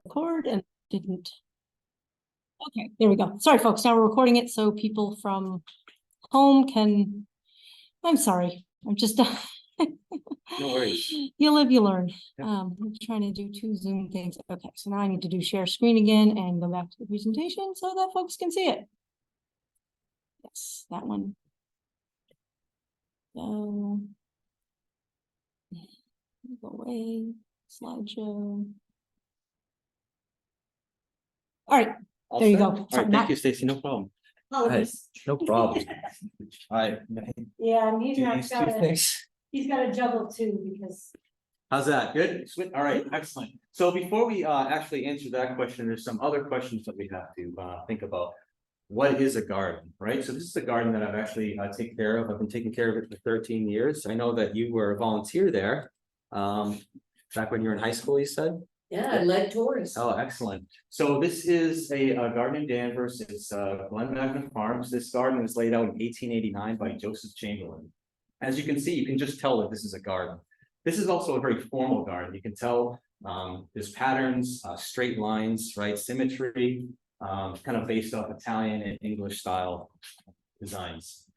Record and didn't. Okay, there we go. Sorry, folks. Now we're recording it so people from home can. I'm sorry. I'm just. No worries. You live, you learn. Yep. I'm trying to do 2 Zoom things. Okay, so now I need to do share screen again and go back to the presentation so that folks can see it. Yes, that one. Go away. Slideshow. All right. There you go. All Sorry, right, thank you, Stacy. No problem. Apologies. No problem. All right. Yeah, he's got to juggle too because. How's that? Good? Sweet. All right, excellent. So before we actually answer that question, there's some other questions that we have to think about. What is a garden, right? So this is a garden that I've actually taken care of. I've been taking care of it for 13 years. I know that you were a volunteer there back when you were in high school, you said? Yeah, I led tours. Oh, excellent. So this is a garden in Danvers. It's Glen Magna Farms. This garden was laid out in 1889 by Joseph Chamberlain. As you can see, you can just tell that this is a garden. This is also a very formal garden. You can tell there's patterns, straight lines, right? Symmetry, kind of based off Italian and English style designs.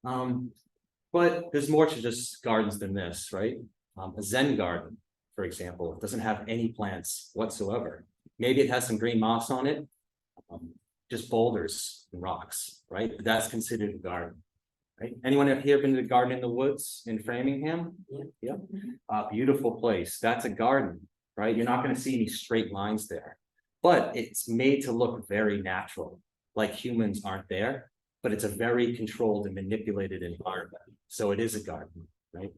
But there's more to just gardens than this, right? A Zen garden, for example, it doesn't have any plants whatsoever. Maybe it has some green moss on it, just boulders and rocks, right? But that's considered a garden, right? Anyone here been to the Garden in the Woods in Framingham? Yeah. Beautiful place. That's a garden, right? You're not going to see any straight lines there, but it's made to look very natural, like humans aren't there, but it's a very controlled and manipulated environment. So it is a garden, right?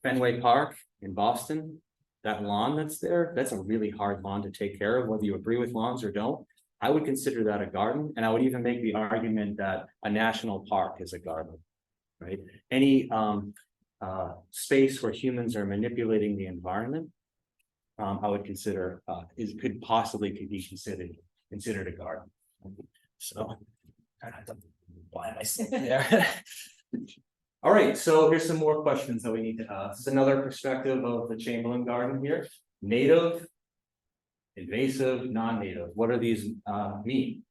Fenway Park in Boston, that lawn that's there, that's a really hard lawn to take care of, whether you agree with lawns or don't. I would consider that a garden, and I would even make the argument that a national park is a garden, right? Any space where humans are manipulating the environment, I would consider could be considered a garden. So, why am I sitting there? All right, so here's some more questions that we need to ask. This is another perspective of the Chamberlain garden here. Native, invasive, non-native. What do these mean?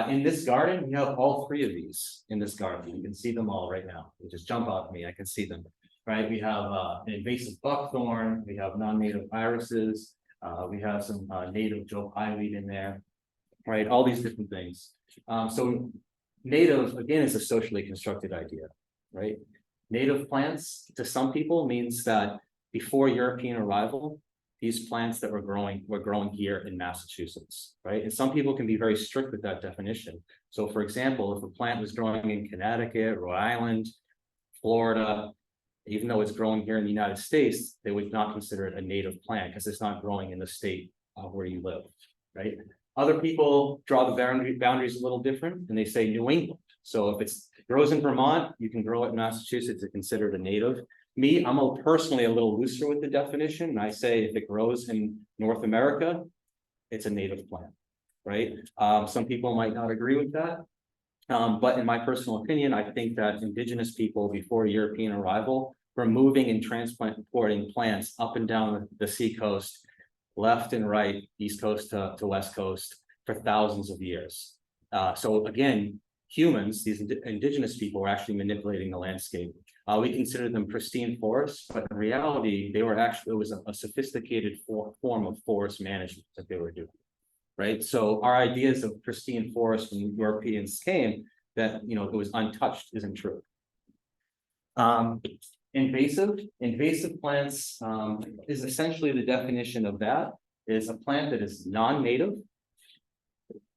In this garden, we have all 3 of these in this garden. You can see them all right now. They just jump out at me. I can see them. Right? We have an invasive buckthorn. We have non-native irises. We have some native Joe Pyeweed in there. Right? All these different things. So native, again, is a socially constructed idea. Right? Native plants to some people means that before European arrival, these plants that were growing here in Massachusetts, right? And some people can be very strict with that definition. So for example, if a plant was growing in Connecticut, Rhode Island, Florida, even though it's growing here in the United States, they would not consider it a native plant because it's not growing in the state where you live, right? Other people draw the boundaries a little different and they say New England. So if it grows in Vermont, you can grow it in Massachusetts, it's considered a native. Me, I'm personally a little looser with the definition. And I say if it grows in North America, it's a native plant, right? Some people might not agree with that. But in my personal opinion, I think that indigenous people before European arrival were moving and transporting plants up and down the seacoast, left and right, east coast to west coast for thousands of years. So again, humans, these indigenous people, were actually manipulating the landscape. We consider them pristine forests, but in reality, it was a sophisticated form of forest management that they were doing, right? So our ideas of pristine forest when Europeans came, that it was untouched, isn't true. Invasive plants is essentially the definition of that is a plant that is non-native,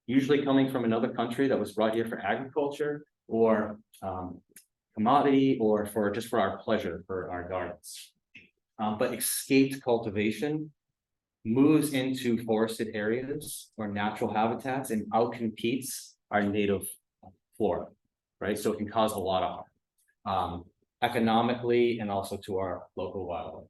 usually coming from another country that was brought here for agriculture or commodity or for our pleasure for our gardens, but escaped cultivation, moves into forested areas or natural habitats and outcompetes our native flora, right? So it can cause a lot of harm, economically and also to our local wildlife.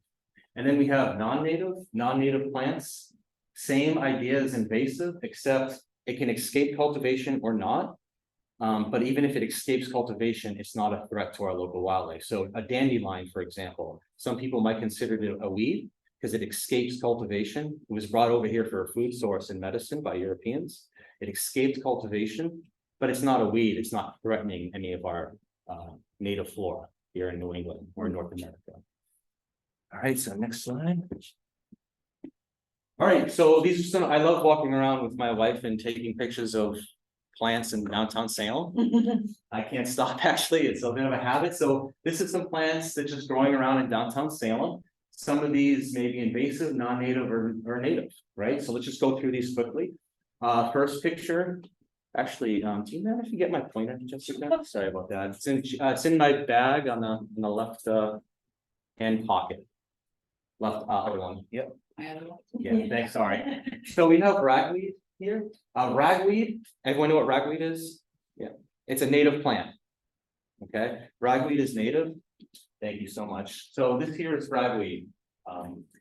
And then we have non-native plants, same idea as invasive, except it can escape cultivation or not. But even if it escapes cultivation, it's not a threat to our local wildlife. So a dandelion, for example, some people might consider it a weed because it escapes cultivation. It was brought over here for a food source in medicine by Europeans. It escaped cultivation, but it's not a weed. It's not threatening any of our native flora here in New England or North America. All right, so next slide. All right, so these are some, I love walking around with my wife and taking pictures of plants in downtown Salem. I can't stop, actually, it's a bit of a habit. So this is some plants that just growing around in downtown Salem. Some of these may be invasive, non-native, or native, right? So let's just go through these quickly. First picture, actually, do you mind if you get my pointer, Jessica? Sorry about that. It's in my bag on the left hand pocket. Left other one, yep. Yeah, thanks, sorry. So we have ragweed here. Ragweed, everyone know what ragweed is? Yeah, it's a native plant. Okay, ragweed is native. Thank you so much. So this here is ragweed.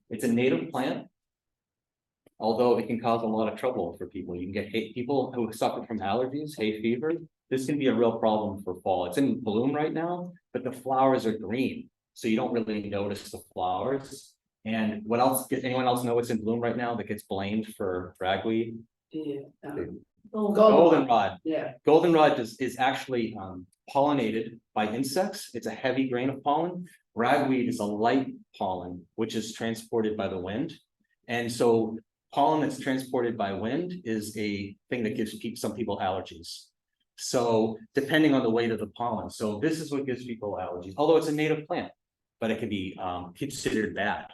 It's a native plant, although it can cause a lot of trouble for people. You can get people who suffer from allergies, hay fever. This can be a real problem for fall. It's in bloom right now, but the flowers are green, so you don't really notice the flowers. And what else? Anyone else know what's in bloom right now that gets blamed for ragweed? Yeah. Goldenrod. Yeah. Goldenrod is actually pollinated by insects. It's a heavy grain of pollen. Ragweed is a light pollen, which is transported by the wind. And so pollen that's transported by wind is a thing that gives some people allergies. So depending on the weight of the pollen. So this is what gives people allergies, although it's a native plant, but it can be considered bad,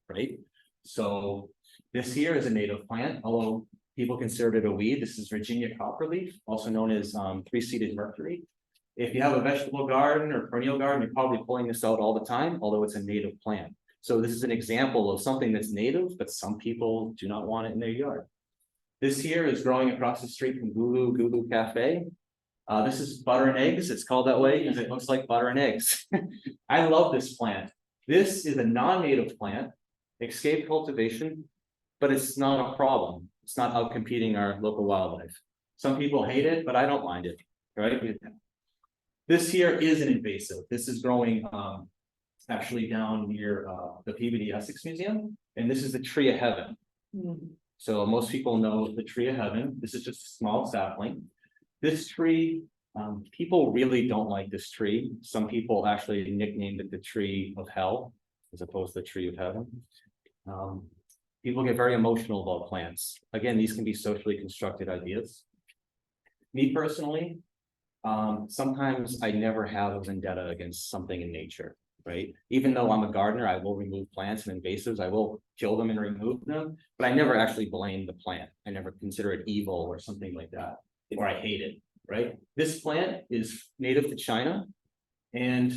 right? So this here is a native plant, although people consider it a weed. This is Virginia copperleaf, also known as three-seeded mercury. If you have a vegetable garden or perennial garden, you're probably pulling this out all the time, although it's a native plant. So this is an example of something that's native, but some people do not want it in their yard. This here is growing across the street from Gulu Cafe. This is butter and eggs. It's called that way because it looks like butter and eggs. I love this plant. This is a non-native plant, escaped cultivation, but it's not a problem. It's not out competing our local wildlife. Some people hate it, but I don't mind it, right? This here is an invasive. This is growing actually down near the Peabody Essex Museum, and this is the tree of heaven. So most people know the tree of heaven. This is just a small sapling. This tree, people really don't like this tree. Some people actually nicknamed it the tree of hell, as opposed to the tree of heaven. People get very emotional about plants. Again, these can be socially constructed ideas. Me personally, sometimes I never have a vendetta against something in nature, right? Even though I'm a gardener, I will remove plants and invasives. I will kill them and remove them, but I never actually blame the plant. I never consider it evil or something like that, or I hate it, right? This plant is native to China, and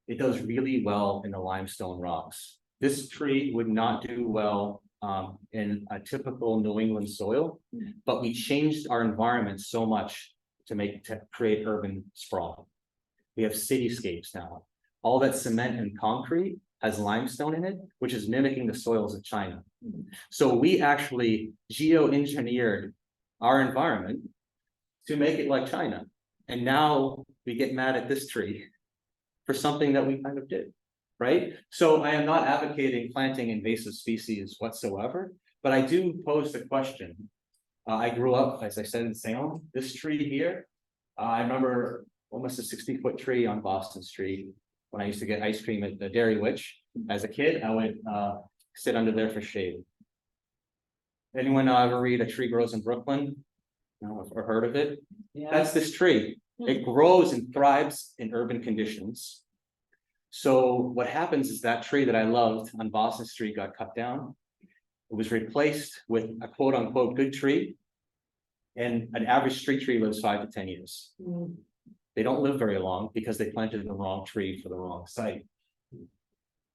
it does really well in the limestone rocks. This tree would not do well in a typical New England soil, but we changed our environment so much to create urban sprawl. We have cityscapes now. All that cement and concrete has limestone in it, which is mimicking the soils of China. So we actually geoengineered our environment to make it like China. And now we get mad at this tree for something that we kind of did, right? So I am not advocating planting invasive species whatsoever, but I do pose the question. I grew up, as I said, in Salem. This tree here, I remember almost a 60-foot tree on Boston Street when I used to get ice cream at the Dairy Witch. As a kid, I would sit under there for shade. Anyone ever read A Tree Grows in Brooklyn? No, or heard of it? Yeah. That's this tree. It grows and thrives in urban conditions. So what happens is that tree that I loved on Boston Street got cut down. It was replaced with a quote unquote good tree. And an average street tree lives 5 to 10 years. They don't live very long because they planted the wrong tree for the wrong site.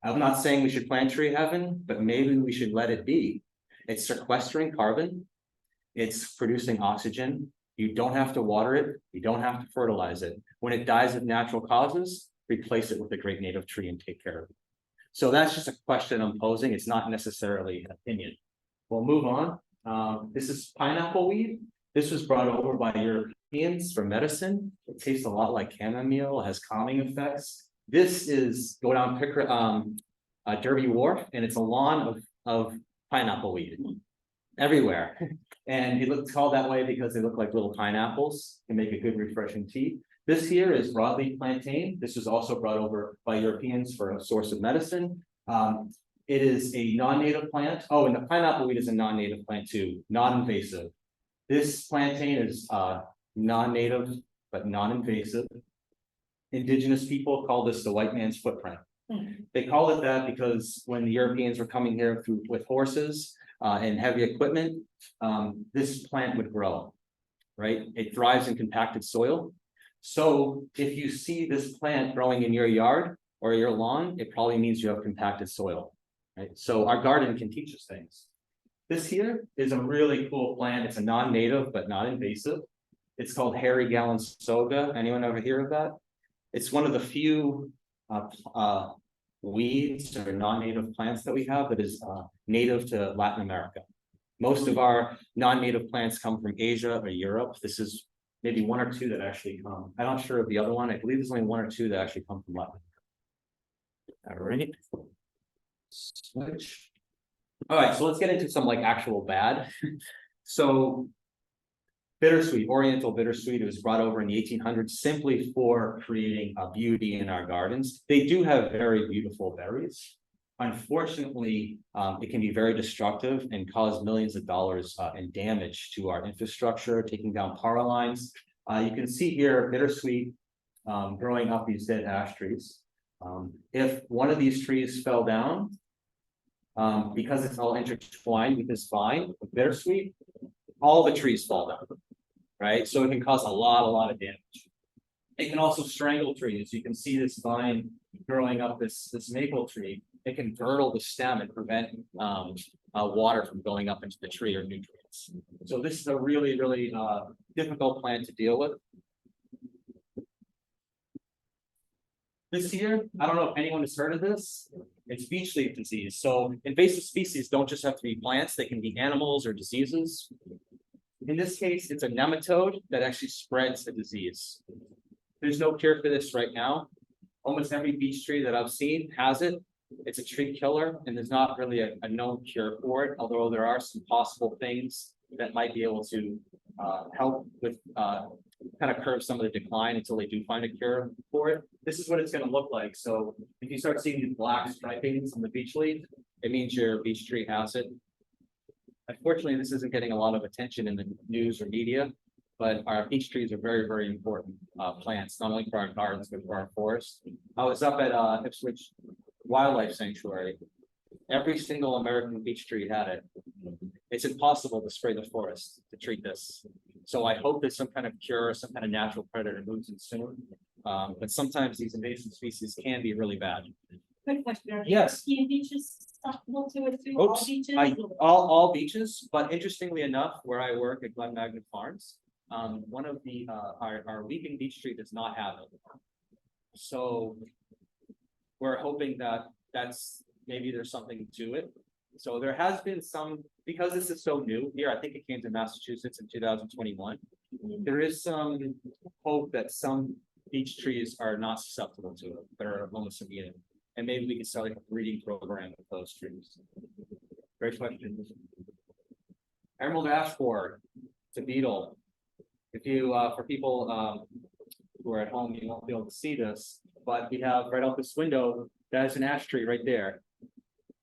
I'm not saying we should plant tree heaven, but maybe we should let it be. It's sequestering carbon. It's producing oxygen. You don't have to water it. You don't have to fertilize it. When it dies of natural causes, replace it with a great native tree and take care of it. So that's just a question I'm posing. It's not necessarily an opinion. We'll move on. This is pineapple weed. This was brought over by Europeans Europeans for medicine. It tastes a lot like chamomile, has calming effects. This is go down Derby Wharf, and it's a lawn of pineapple weed everywhere. And it's called that way because they look like little pineapples and make a good refreshing tea. This here is broadleaf plantain. This was also brought over by Europeans for a source of medicine. It is a non-native plant. Oh, and the pineapple weed is a non-native plant too, non-invasive. This plantain is non-native, but non-invasive. Indigenous people call this the white man's footprint. They call it that because when the Europeans were coming here with horses and heavy equipment, this plant would grow, right? It thrives in compacted soil. So if you see this plant growing in your yard or your lawn, it probably means you have compacted soil, right? So our garden can teach us things. This here is a really cool plant. It's a non-native, but not invasive. It's called hairy galansoga. Anyone ever hear of that? It's one of the few weeds or non-native plants that we have that is native to Latin America. Most of our non-native plants come from Asia or Europe. This is maybe one or two that actually come. I'm not sure of the other one. I believe there's only one or two that actually come from Latin America. All right. Switch. All right, so let's get into some like actual bad. So bittersweet, Oriental bittersweet, it was brought over in the 1800s simply for creating beauty in our gardens. They do have very beautiful berries. Unfortunately, it can be very destructive and cause millions of dollars in damage to our infrastructure, taking down power lines. You can see here bittersweet growing up these dead ash trees. If one of these trees fell down, because it's all intertwined with this vine, with bittersweet, all the trees fall down, right? So it can cause a lot of damage. It can also strangle trees. You can see this vine growing up this maple tree. It can girdle the stem and prevent water from going up into the tree or nutrients. So this is a really difficult plant to deal with. This here, I don't know if anyone has heard of this. It's beech leaf disease. So invasive species don't just have to be plants, they can be animals or diseases. In this case, it's a nematode that actually spreads the disease. There's no cure for this right now. Almost every beech tree that I've seen has it. It's a tree killer, and there's not really a known cure for it, although there are some possible things that might be able to help with kind of curb some of the decline until they do find a cure for it. This is what it's going to look like. So if you start seeing these black stripings on the beech leaf, it means your beech tree has it. Unfortunately, this isn't getting a lot of attention in the news or media, but our beech trees are very important plants, not only for our gardens, but for our forests. I was up at Ipswich Wildlife Sanctuary. Every single American beech tree had it. It's impossible to spray the forest to treat this. So I hope there's some kind of cure, some kind of natural predator moves in soon. But sometimes these invasive species can be really bad. Quick question. Yes. Beaches susceptible to it too? Oops, All beaches? all beaches, but interestingly enough, where I work at Glen Magna Farms, one of the our weeping beech tree does not have it. So we're hoping that maybe there's something to it. So there has been some, because this is so new here, I think it came to Massachusetts in 2021. There is some hope that some beech trees are not susceptible to it, that are almost immune. And maybe we can start like a breeding program with those trees. Great question. Emerald ash borer, it's a beetle. If you, for people who are at home, you won't be able to see this, but we have right out this window, that is an ash tree right there.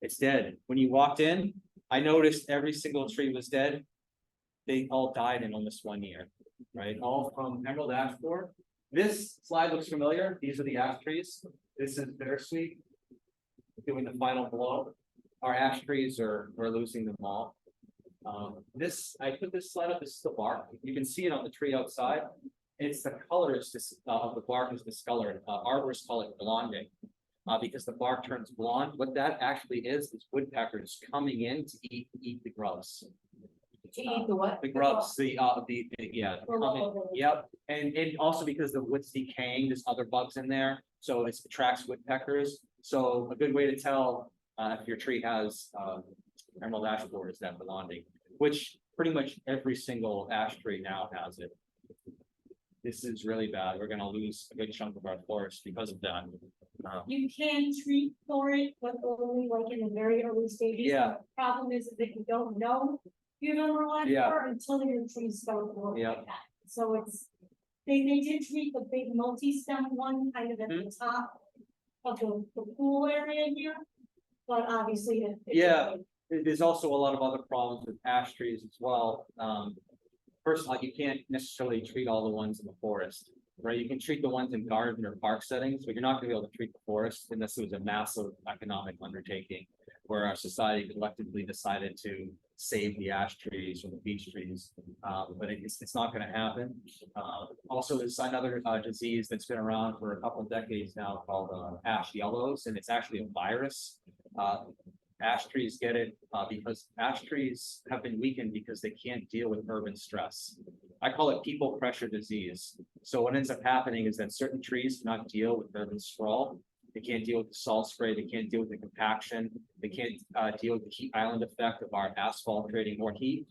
It's dead. When you walked in, I noticed every single tree was dead. They all died in almost 1 year, right? All from emerald ash borer. This slide looks familiar. These are the ash trees. This is bittersweet. Doing the final blow. Our ash trees we're losing them all. I put this slide up. This is the bark. You can see it on the tree outside. It's the color of the bark is discolored. Arborists call it blonding. Because the bark turns blonde. What that actually is woodpeckers coming in to eat the grubs. To eat the what? The grubs, yeah. Yep. And also because the wood's decaying, there's other bugs in there. So it attracts woodpeckers. So a good way to tell if your tree has emerald ash borer is that blonding, which pretty much every single ash tree now has it. this is really bad. We're gonna lose a good chunk of our forest because of that. You can treat for it, but only like in the very early stages. Yeah. Problem is that you don't know you don't relax Yeah. until your trees start growing Yeah. like that. So it's, they did treat the big multi-stem one kind of at the top of the pool area here. But obviously. Yeah. There's also a lot of other problems with ash trees as well. First of all, you can't necessarily treat all the ones in the forest, right? You can treat the ones in garden or park settings, but you're not gonna be able to treat the forest unless it was a massive economic undertaking where our society collectively decided to save the ash trees or the beech trees. But it's not gonna happen. Also, there's another disease that's been around for a couple of decades now called ash yellows, and it's actually a virus. Ash trees get it because ash trees have been weakened because they can't deal with urban stress. I call it people pressure disease. So what ends up happening is that certain trees cannot deal with urban sprawl. They can't deal with the salt spray. They can't deal with the compaction. They can't deal with the heat island effect of our asphalt creating more heat.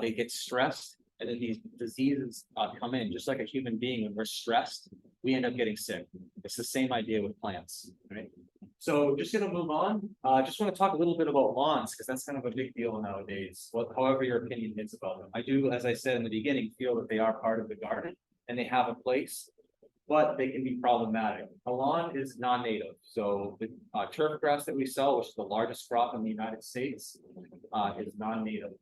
They get stressed, and then these diseases come in. Just like a human being, when we're stressed, we end up getting sick. It's the same idea with plants, right? So just gonna move on. Just want to talk a little bit about lawns because that's kind of a big deal nowadays. However your opinion is about them. I do, as I said in the beginning, feel that they are part of the garden and they have a place, but they can be problematic. A lawn is non-native, so the turf grass that we sell, which is the largest crop in the United States, is non-native.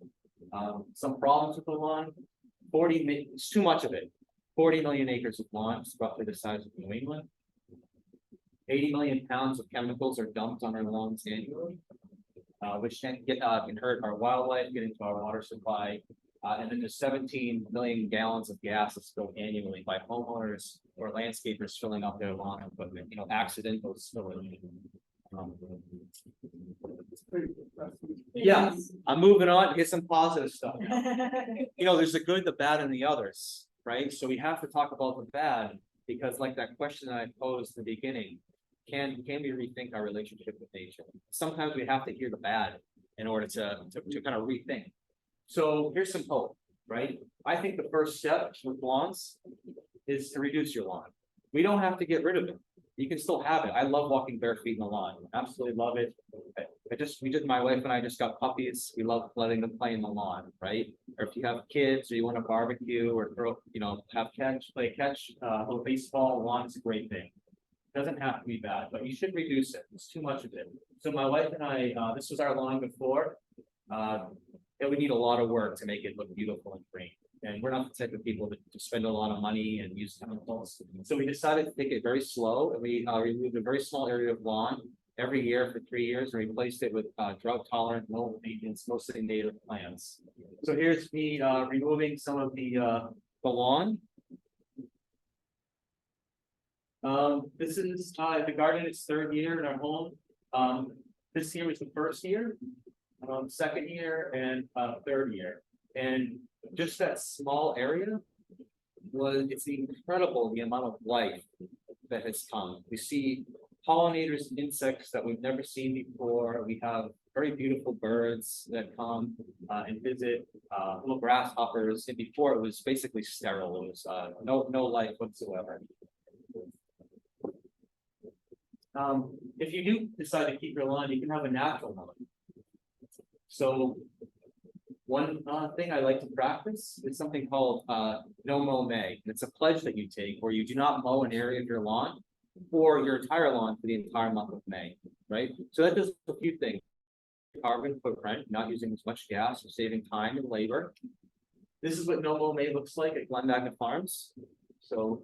Some problems with the lawn: it's too much of it. 40 million acres of lawns, roughly the size of New England. 80 million pounds of chemicals are dumped on our lawns annually, which can hurt our wildlife, get into our water supply. And then there's 17 million gallons of gas that's spilled annually by homeowners or landscapers filling up their lawn equipment, accidental spillage. Yeah, I'm moving on to get some positive stuff now. There's the good, the bad, and the others, right? So we have to talk about the bad because, like that question that I posed at the beginning, can we rethink our relationship with nature? Sometimes we have to hear the bad in order to kind of rethink. So here's some hope, right? I think the first step with lawns is to reduce your lawn. We don't have to get rid of it. You can still have it. I love walking bare feet in the lawn. Absolutely love it. My wife and I just got puppies. We love letting them play in the lawn, right? Or if you have kids or you want to barbecue or throw, play catch, a little baseball, lawn is a great thing. Doesn't have to be bad, but you should reduce it. It's too much of it. So my wife and I, this was our lawn before. It would need a lot of work to make it look beautiful and green. And we're not the type of people to spend a lot of money and use chemicals. So we decided to take it very slow, and we removed a very small area of lawn every year for 3 years and replaced it with drought tolerant, low maintenance, mostly native plants. So here's me removing some of the lawn. This is the garden, it's 3rd year in our home. This year was the 1st year, 2nd year, and 3rd year. And just that small area it's incredible the amount of life that has come. We see pollinators and insects that we've never seen before. We have very beautiful birds that come and visit, little grasshoppers. And before it was basically sterile. It was no life whatsoever. If you do decide to keep your lawn, you can have a natural lawn. So one thing I like to practice is something called no mow May. It's a pledge that you take where you do not mow an area of your lawn or your entire lawn for the entire month of May, right? So that does a few things. Carbon footprint, not using as much gas or saving time and labor. This is what no mow May looks like at Glen Magna Farms. So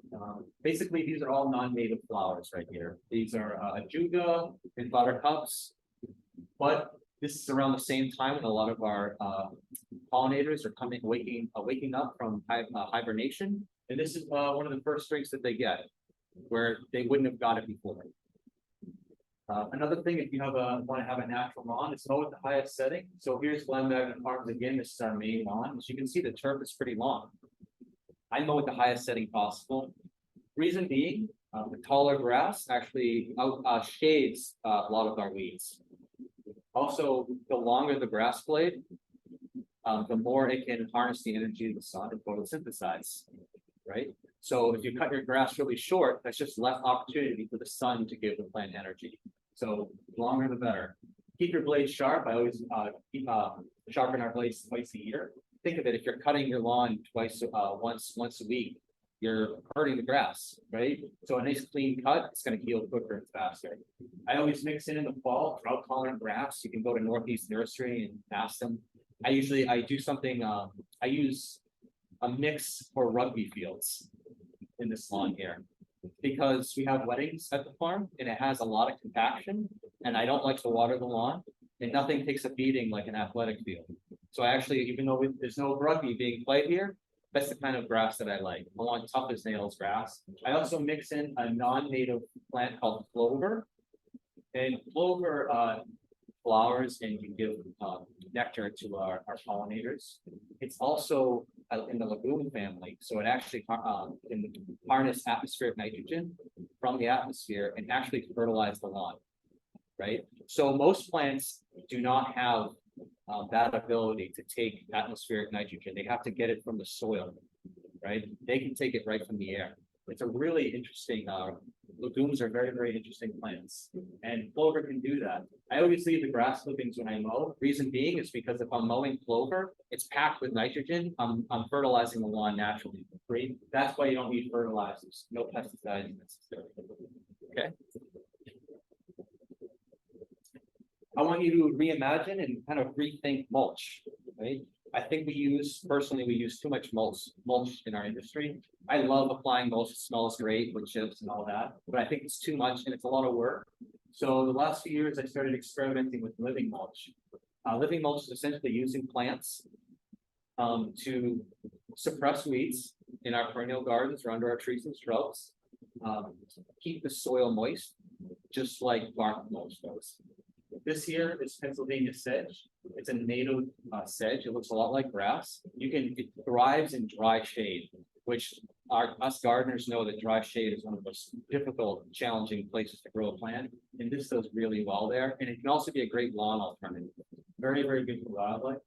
basically, these are all non-native flowers right here. These are ajuga and buttercups, but this is around the same time when a lot of our pollinators are waking up from hibernation, and this is one of the first drinks that they get, where they wouldn't have got it before. Another thing, if you want to have a natural lawn, is mow at the highest setting. So here's Glen Magna Farms again. This is our main lawn. As you can see, the turf is pretty long. I mow at the highest setting possible. Reason being, the taller grass actually shades a lot of our weeds. Also, the longer the grass blade, the more it can harness the energy of the sun and photosynthesize, right? So if you cut your grass really short, that's just less opportunity for the sun to give the plant energy. So longer the better. Keep your blades sharp. I always sharpen our blades twice a year. Think of it, if you're cutting your lawn once a week, you're hurting the grass, right? So a nice clean cut, it's gonna heal quicker and faster. I always mix in the fall, drought tolerant grass. You can go to Northeast Nursery and ask them. I do something, I use a mix for rugby fields in this lawn here. Because we have weddings at the farm and it has a lot of compaction and I don't like to water the lawn and nothing takes a beating like an athletic field. So I actually, even though there's no rugby being played here, that's the kind of grass that I like. I want tough as nails grass. I also mix in a non-native plant called clover. And clover flowers and can give nectar to our pollinators. It's also in the legume family, so it actually can harness atmospheric nitrogen from the atmosphere and actually fertilize the lawn, right? So most plants do not have that ability to take atmospheric nitrogen. They have to get it from the soil, right? They can take it right from the air. It's a really interesting, legumes are very, very interesting plants and clover can do that. I always leave the grass clippings when I mow. Reason being is because if I'm mowing clover, it's packed with nitrogen. I'm fertilizing the lawn naturally. Right? That's why you don't need fertilizers, no pesticides necessary. Okay. I want you to reimagine and kind of rethink mulch, right? I think personally, we use too much mulch in our industry. I love applying mulch, it smells great with chips and all that, but I think it's too much and it's a lot of work. So the last few years, I started experimenting with living mulch. Living mulch is essentially using plants to suppress weeds in our perennial gardens or under our trees and shrubs, keep the soil moist, just like bark mulch does. This here is Pennsylvania sedge. It's a native sedge. It looks a lot like grass. It thrives in dry shade, which us gardeners know that dry shade is one of the most difficult, challenging places to grow a plant. And this does really well there. And it can also be a great lawn alternative. Very, very good for wildlife.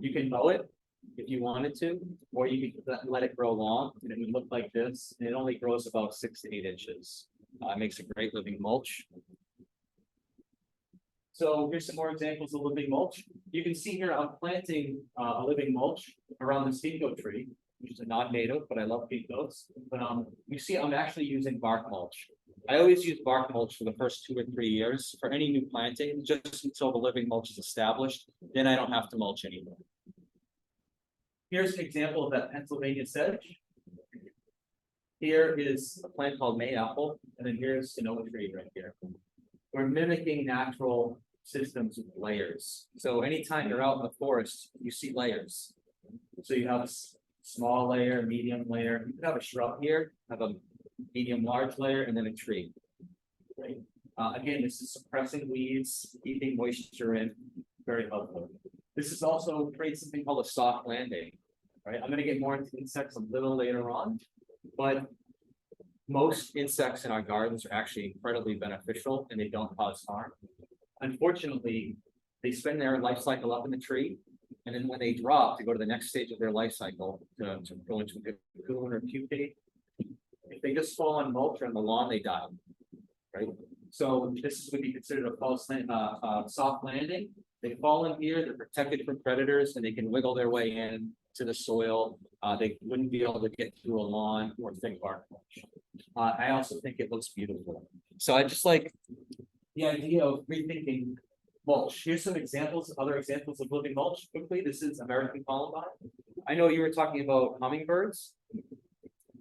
You can mow it if you wanted to, or you can let it grow long and it would look like this. And it only grows about 6 to 8 inches. It makes a great living mulch. So here's some more examples of living mulch. You can see here I'm planting a living mulch around the ginkgo tree, which is a non-native, but I love ginkgos. But you see I'm actually using bark mulch. I always use bark mulch for the first 2 or 3 years for any new planting, just until the living mulch is established. Then I don't have to mulch anymore. Here's an example of that Pennsylvania sedge. Here is a plant called mayapple, and then here's Sonoma tree right here. We're mimicking natural systems with layers. So anytime you're out in the forest, you see layers. So you have a small layer, medium layer. You could have a shrub here, have a medium, large layer, and then a tree. Right? Again, this is suppressing weeds, keeping moisture in, very helpful. This is also creates something called a soft landing. Right? I'm going to get more into insects a little later on, but most insects in our gardens are actually incredibly beneficial and they don't cause harm. Unfortunately, they spend their life cycle up in the tree, and then when they drop to go to the next stage of their life cycle to go into a cocoon or pupate, if they just fall on mulch or on the lawn, they die. Right? So this would be considered a soft landing. They fall in here, they're protected from predators, and they can wiggle their way in to the soil. They wouldn't be able to get through a lawn or thick bark mulch. I also think it looks beautiful. So I just like the idea of rethinking mulch. Here's some examples, other examples of living mulch quickly. This is American columbine. I know you were talking about hummingbirds.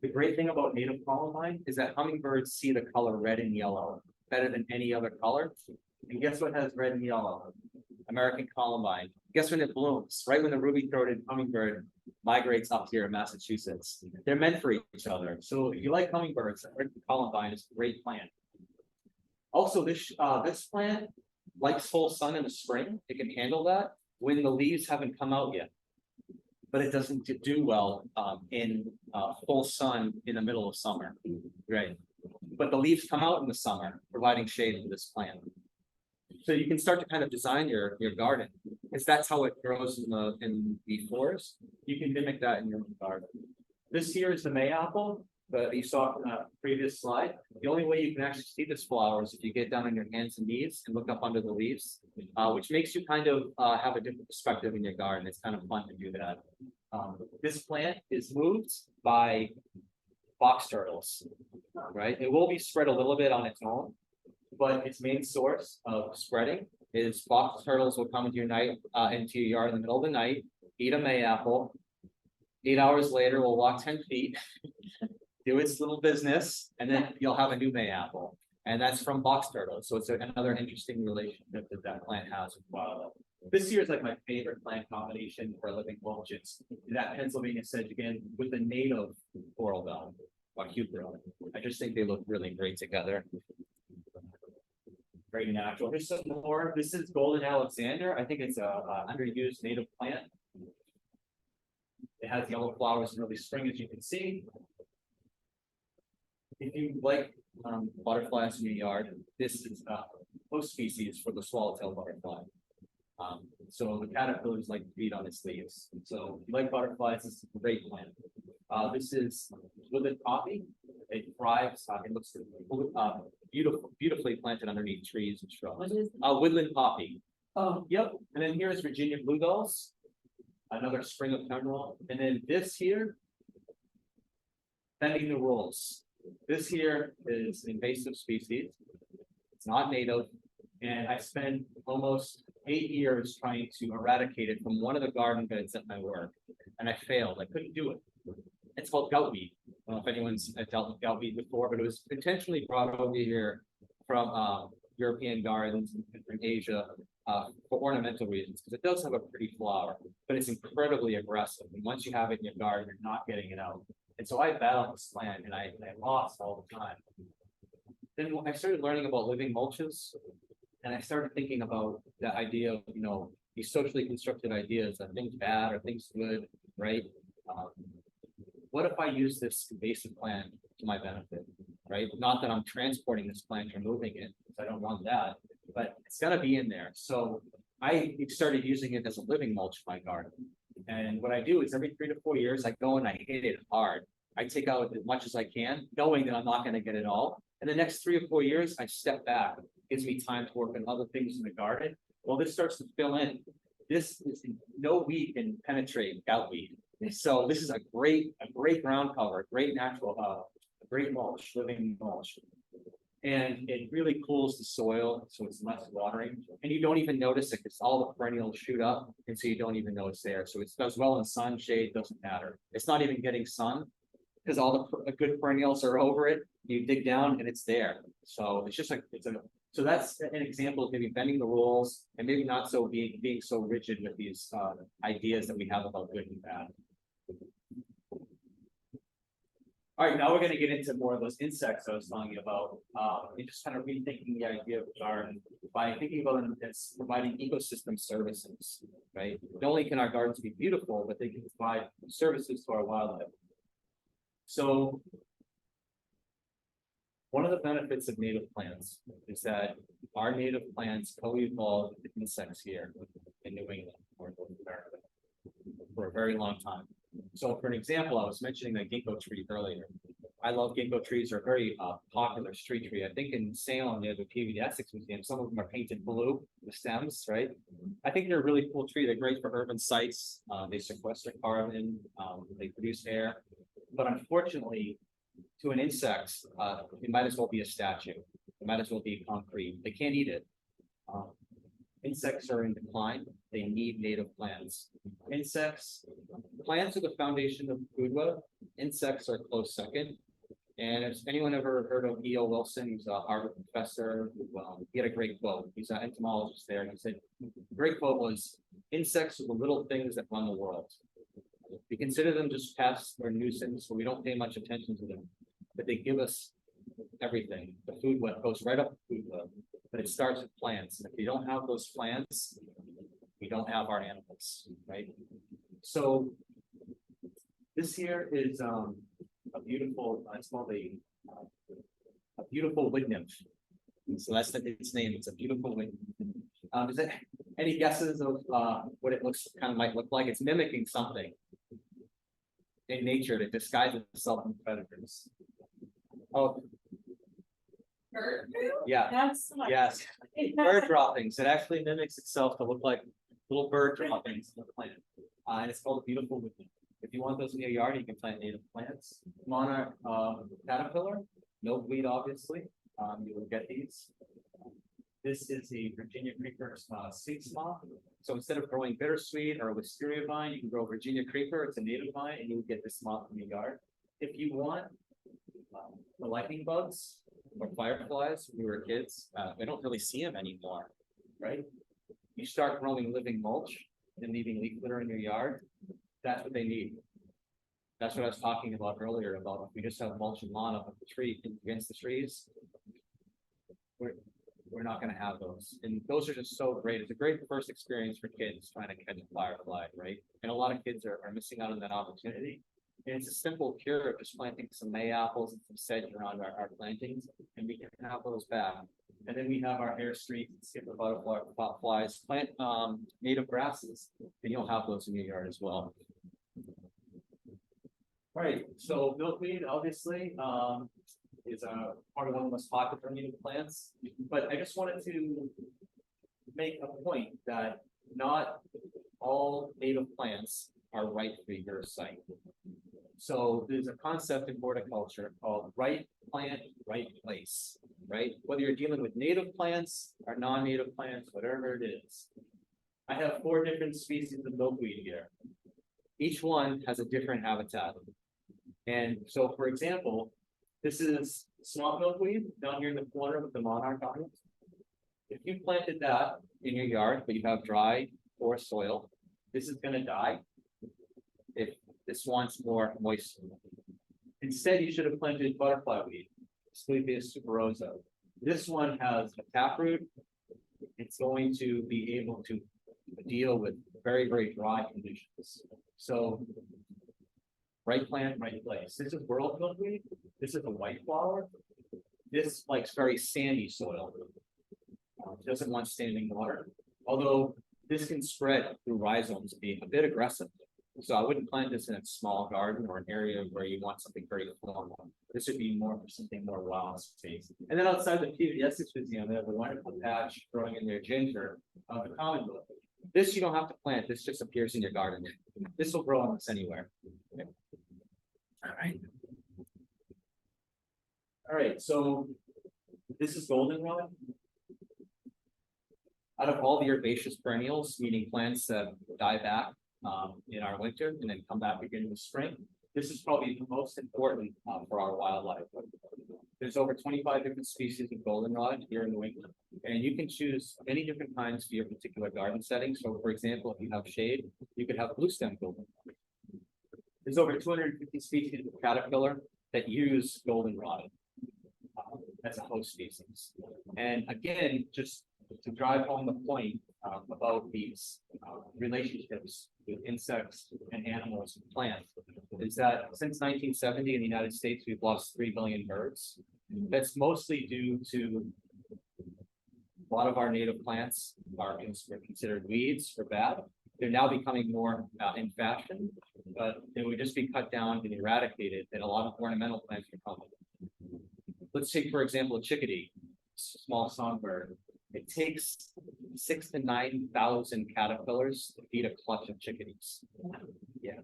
The great thing about native columbine is that hummingbirds see the color red and yellow better than any other color. And guess what has red and yellow? American columbine. Guess when it blooms? Right when the ruby-throated hummingbird migrates up here in Massachusetts. They're meant for each other. So if you like hummingbirds, American columbine is a great plant. Also, this plant likes full sun in the spring. It can handle that when the leaves haven't come out yet. But it doesn't do well in full sun in the middle of summer. Right. But the leaves come out in the summer, providing shade for this plant. So you can start to kind of design your garden, because that's how it grows in the forest. You can mimic that in your own garden. This here is the mayapple. but you saw from the previous slide, the only way you can actually see this flower is if you get down on your hands and knees and look up under the leaves, which makes you kind of have a different perspective in your garden. It's kind of fun to do that. This plant is moved by box turtles, right? It will be spread a little bit on its own, but its main source of spreading is box turtles will come into your into your yard in the middle of the night, eat a mayapple. 8 hours later, we'll walk 10 feet, do its little business, and then you'll have a new mayapple. And that's from box turtles. So it's another interesting relationship that plant has with wildlife. This year is like my favorite plant combination for living mulches. That Pennsylvania sedge again with the native floral bell, Cucurella. I just think they look really great together. Very natural. Here's some more. This is Golden Alexander. I think it's a underused native plant. It has yellow flowers in early spring, as you can see. If you like butterflies in your yard, this is a host species for the swallowtail butterfly. So the caterpillars like to feed on its leaves. So if you like butterflies, this is a great plant. This is woodland poppy. It thrives. It looks beautifully planted underneath trees and shrubs. What is Woodland poppy. Oh, Yep. And then here's Virginia bluegulls. Another spring of emerald. And then this here, bending the rules. This here is an invasive species. It's not native. And I spent almost 8 years trying to eradicate it from one of the garden beds at my work. And I failed. I couldn't do it. It's called goutweed. I don't know if anyone's dealt with goutweed before, but it was intentionally brought over here from European gardens and from Asia for ornamental reasons, because it does have a pretty flower, but it's incredibly aggressive. And once you have it in your garden, you're not getting it out. And so I battled this plant and I lost all the time. Then I started learning about living mulches, and I started thinking about the idea of, these socially constructed ideas, are things bad or things good, right? What if I use this invasive plant to my benefit, right? Not that I'm transporting this plant or moving it, because I don't want that, but it's gotta be in there. So I started using it as a living mulch in my garden. And what I do is every 3 to 4 years, I go and I hit it hard. I take out as much as I can, knowing that I'm not gonna get it all. And the next 3 or 4 years, I step back. It gives me time to work on other things in the garden. Well, this starts to fill in. This is no weed can penetrate goutweed. So this is a great ground cover, great natural, great mulch, living mulch. And it really cools the soil, so it's less watering, and you don't even notice it because all the perennials shoot up, and so you don't even know it's there. So it does well in sun, shade, doesn't matter. It's not even getting sun because all the good perennials are over it. You dig down and it's there. So it's just like so that's an example of maybe bending the rules and maybe not so being so rigid with these ideas that we have about good and bad. All right, now we're going to get into more of those insects I was telling you about. And just kind of rethinking the idea of the garden by thinking about them as providing ecosystem services, right? Not only can our gardens be beautiful, but they can provide services to our wildlife. So one of the benefits of native plants is that our native plants co-evolved with insects here in New England or North America for a very long time. So for an example, I was mentioning the ginkgo tree earlier. I love ginkgo trees. They're a very popular street tree. I think in Salem near the PV Essex Museum, some of them are painted blue, the stems, right? I think they're a really cool tree. They're great for urban sites. They sequester carbon, they produce air. But unfortunately, to an insect, it might as well be a statue. It might as well be concrete. They can't eat it. Insects are in decline. They need native plants. Plants are the foundation of the food web. Insects are close second. And has anyone ever heard of E.O. Wilson? He's a Harvard professor. He had a great quote. He's an entomologist there. He said, the great quote was, insects are the little things that run the world. We consider them just pests or nuisance, so we don't pay much attention to them. But they give us everything. The food web goes right up the food web. But it starts with plants. And if you don't have those plants, we don't have our animals, right? So this here is a beautiful, it's called a beautiful wood nymph. So that's its name. It's a beautiful wood nymph. Is there any guesses of what it might look like? It's mimicking something in nature to disguise itself from predators. Oh, yeah, That's. yes. Bird droppings. It actually mimics itself to look like little bird droppings on the plant. And it's called a beautiful woodland. If you want those in your yard, you can plant native plants. Monarch caterpillar, milkweed, obviously. You will get these. This is the Virginia creeper seed moth. So instead of growing bittersweet or wisteria vine, you can grow Virginia creeper. It's a native vine, and you will get this moth in your yard. If you want the lightning bugs or fireflies, when we were kids, we don't really see them anymore, right? You start growing living mulch and leaving leaf litter in your yard. That's what they need. That's what I was talking about earlier about if we just have mulch and lawn up at the tree against the trees. We're not going to have those. And those are just so great. It's a great first experience for kids trying to catch a firefly, right? And a lot of kids are missing out on that opportunity. And it's a simple cure of just planting some May apples and some sedge around our plantings, and we can have those back. And then we have our air street, skip the butterflies, plant native grasses, and you'll have those in your yard as well. All right, so milkweed obviously is part of one of the most popular native plants, but I just wanted to make a point that not all native plants are right for your site. So there's a concept in horticulture called right plant, right place, right? Whether you're dealing with native plants or non-native plants, whatever it is. I have 4 different species of milkweed here. Each one has a different habitat. And so, for example, this is swamp milkweed down here in the corner with the monarch on it. If you planted that in your yard, but you have dry or soil, this is going to die. If this wants more moisture. Instead, you should have planted butterfly weed, Asclepias tuberosa. This one has a taproot. It's going to be able to deal with very, very dry conditions. So, right plant, right place. This is world milkweed. This is a white flower. This likes very sandy soil. Doesn't want standing water. Although this can spread through rhizomes, being a bit aggressive. So I wouldn't plant this in a small garden or an area where you want something very formal. This would be more for something more wild space. And then outside the Essex Museum, they have a wonderful patch growing in their ginger of the common milk. This you don't have to plant. This just appears in your garden. This will grow almost anywhere. Okay. All right. All right. So this is goldenrod. Out of all the herbaceous perennials, meaning plants that die back in our winter and then come back again in the spring, this is probably the most important for our wildlife. There's over 25 different species of goldenrod here in New England, and you can choose many different kinds for your particular garden setting. So, for example, if you have shade, you could have blue stem goldenrod. There's over 250 species of caterpillar that use goldenrod as a host species. And again, just to drive home the point about these relationships with insects and animals and plants, is that since 1970 in the United States, we've lost 3 billion birds. That's mostly due to a lot of our native plants are considered weeds or bad. They're now becoming more in fashion, but they would just be cut down and eradicated, and a lot of ornamental plants are coming. Let's take, for example, a chickadee, small songbird. It takes 6,000 to 9,000 caterpillars to feed a clutch of chickadees. Yeah.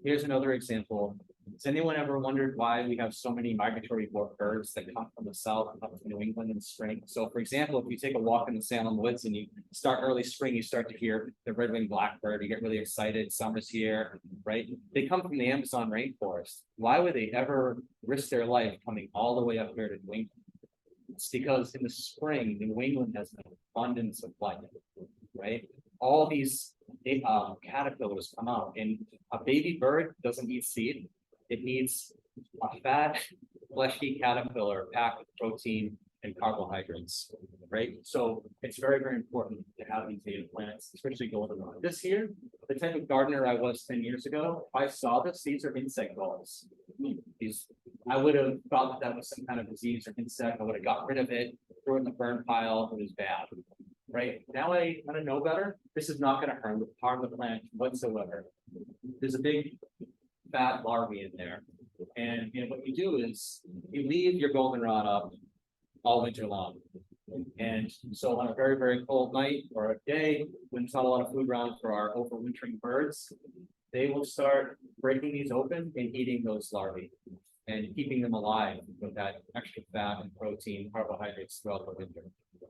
Here's another example. Has anyone ever wondered why we have so many migratory birds that come from the south up to New England in spring? So, for example, if you take a walk in the Salem woods and you start early spring, you start to hear the red-winged blackbird. You get really excited. Summer's here, right? They come from the Amazon rainforest. Why would they ever risk their life coming all the way up here to New England? It's because in the spring, New England has an abundance of light, right? All these caterpillars come out, and a baby bird doesn't eat seed. It needs a fat, fleshy caterpillar packed with protein and carbohydrates, right? So it's very, very important to have these native plants, especially goldenrod. This here, the type of gardener I was 10 years ago, if I saw this, these are insect balls. I would have thought that was some kind of disease or insect. I would have got rid of it, threw it in the burn pile. It was bad, right? Now I kind of know better. This is not going to harm the plant whatsoever. There's a big fat larvae in there. And what you do is you leave your goldenrod up all winter long. And so on a very, very cold night or a day when there's not a lot of food around for our overwintering birds, they will start breaking these open and eating those larvae and keeping them alive with that extra fat and protein, carbohydrates throughout the winter.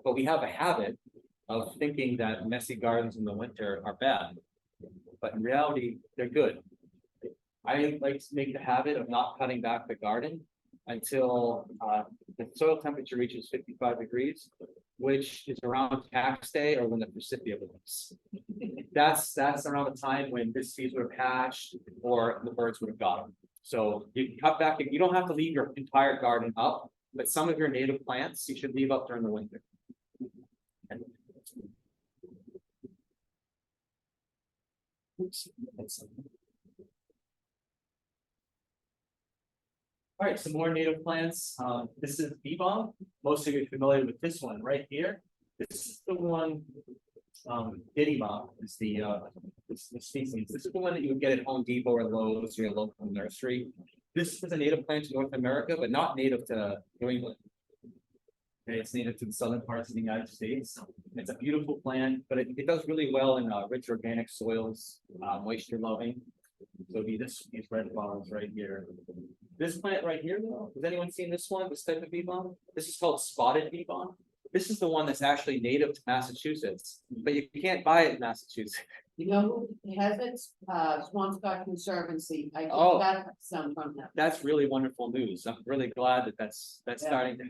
But we have a habit of thinking that messy gardens in the winter are bad, but in reality, they're good. I like to make the habit of not cutting back the garden until the soil temperature reaches 55 degrees, which is around tax day or when the Precipia blooms. That's around the time when this seeds would have hatched or the birds would have got them. So you can cut back. You don't have to leave your entire garden up, but some of your native plants you should leave up during the winter. Oops. All right, some more native plants. This is bee balm. Most of you are familiar with this one right here. This is the one. Diddy balm is the species. This is the one that you would get at Home Depot or Lowe's or your local nursery. This is a native plant to North America, but not native to New England. Okay, it's native to the southern parts of the United States. It's a beautiful plant, but it does really well in rich organic soils, moisture loving. So it'd be these red balms right here. This plant right here, though, has anyone seen this one? This type of bee balm? This is called spotted bee balm. This is the one that's actually native to Massachusetts, but you can't buy it in Massachusetts. You know who has it? Swampscott Conservancy. I just Oh. got some from them. That's really wonderful news. I'm really glad that that's Yeah. starting to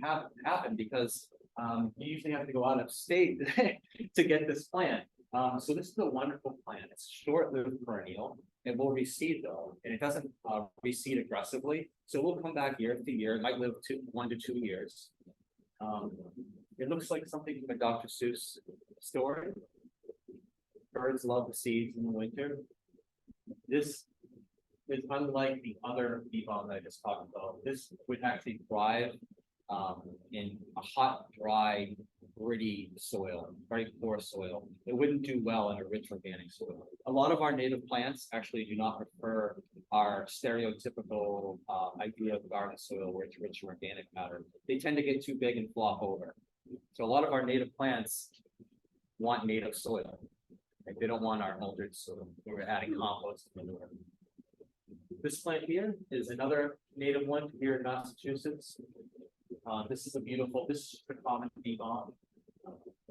happen because you usually have to go out of state to get this plant. So this is a wonderful plant. It's short-lived perennial. It will reseed though, and it doesn't reseed aggressively. So we'll come back year after year. It might live 1 to 2 years. It looks like something from a Dr. Seuss story. Birds love the seeds in the winter. This is unlike the other bee balm that I just talked about. This would actually thrive in a hot, dry, gritty soil, very poor soil. It wouldn't do well in a rich organic soil. A lot of our native plants actually do not prefer our stereotypical idea of garden soil where it's rich in organic matter. They tend to get too big and flop over. So a lot of our native plants want native soil. Like they don't want our altered soil. We're adding compost and manure. This plant here is another native one here in Massachusetts. This is a common bee balm.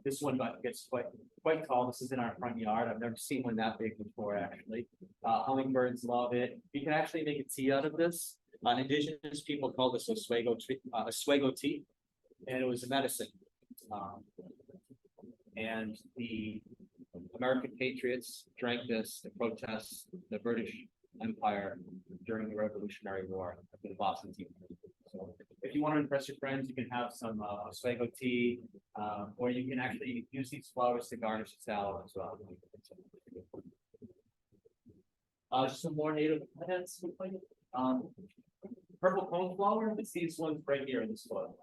This one gets quite tall. This is in our front yard. I've never seen one that big before, actually. Hummingbirds love it. You can actually make a tea out of this. Indigenous people call this Oswego tea, and it was a medicine. And the American patriots drank this to protest the British Empire during the Revolutionary War after the Boston Tea Party. So if you want to impress your friends, you can have some Oswego tea, or you can actually use these flowers to garnish a salad as well. Just some more native plants. Purple coneflower. It's these ones right here in this photo.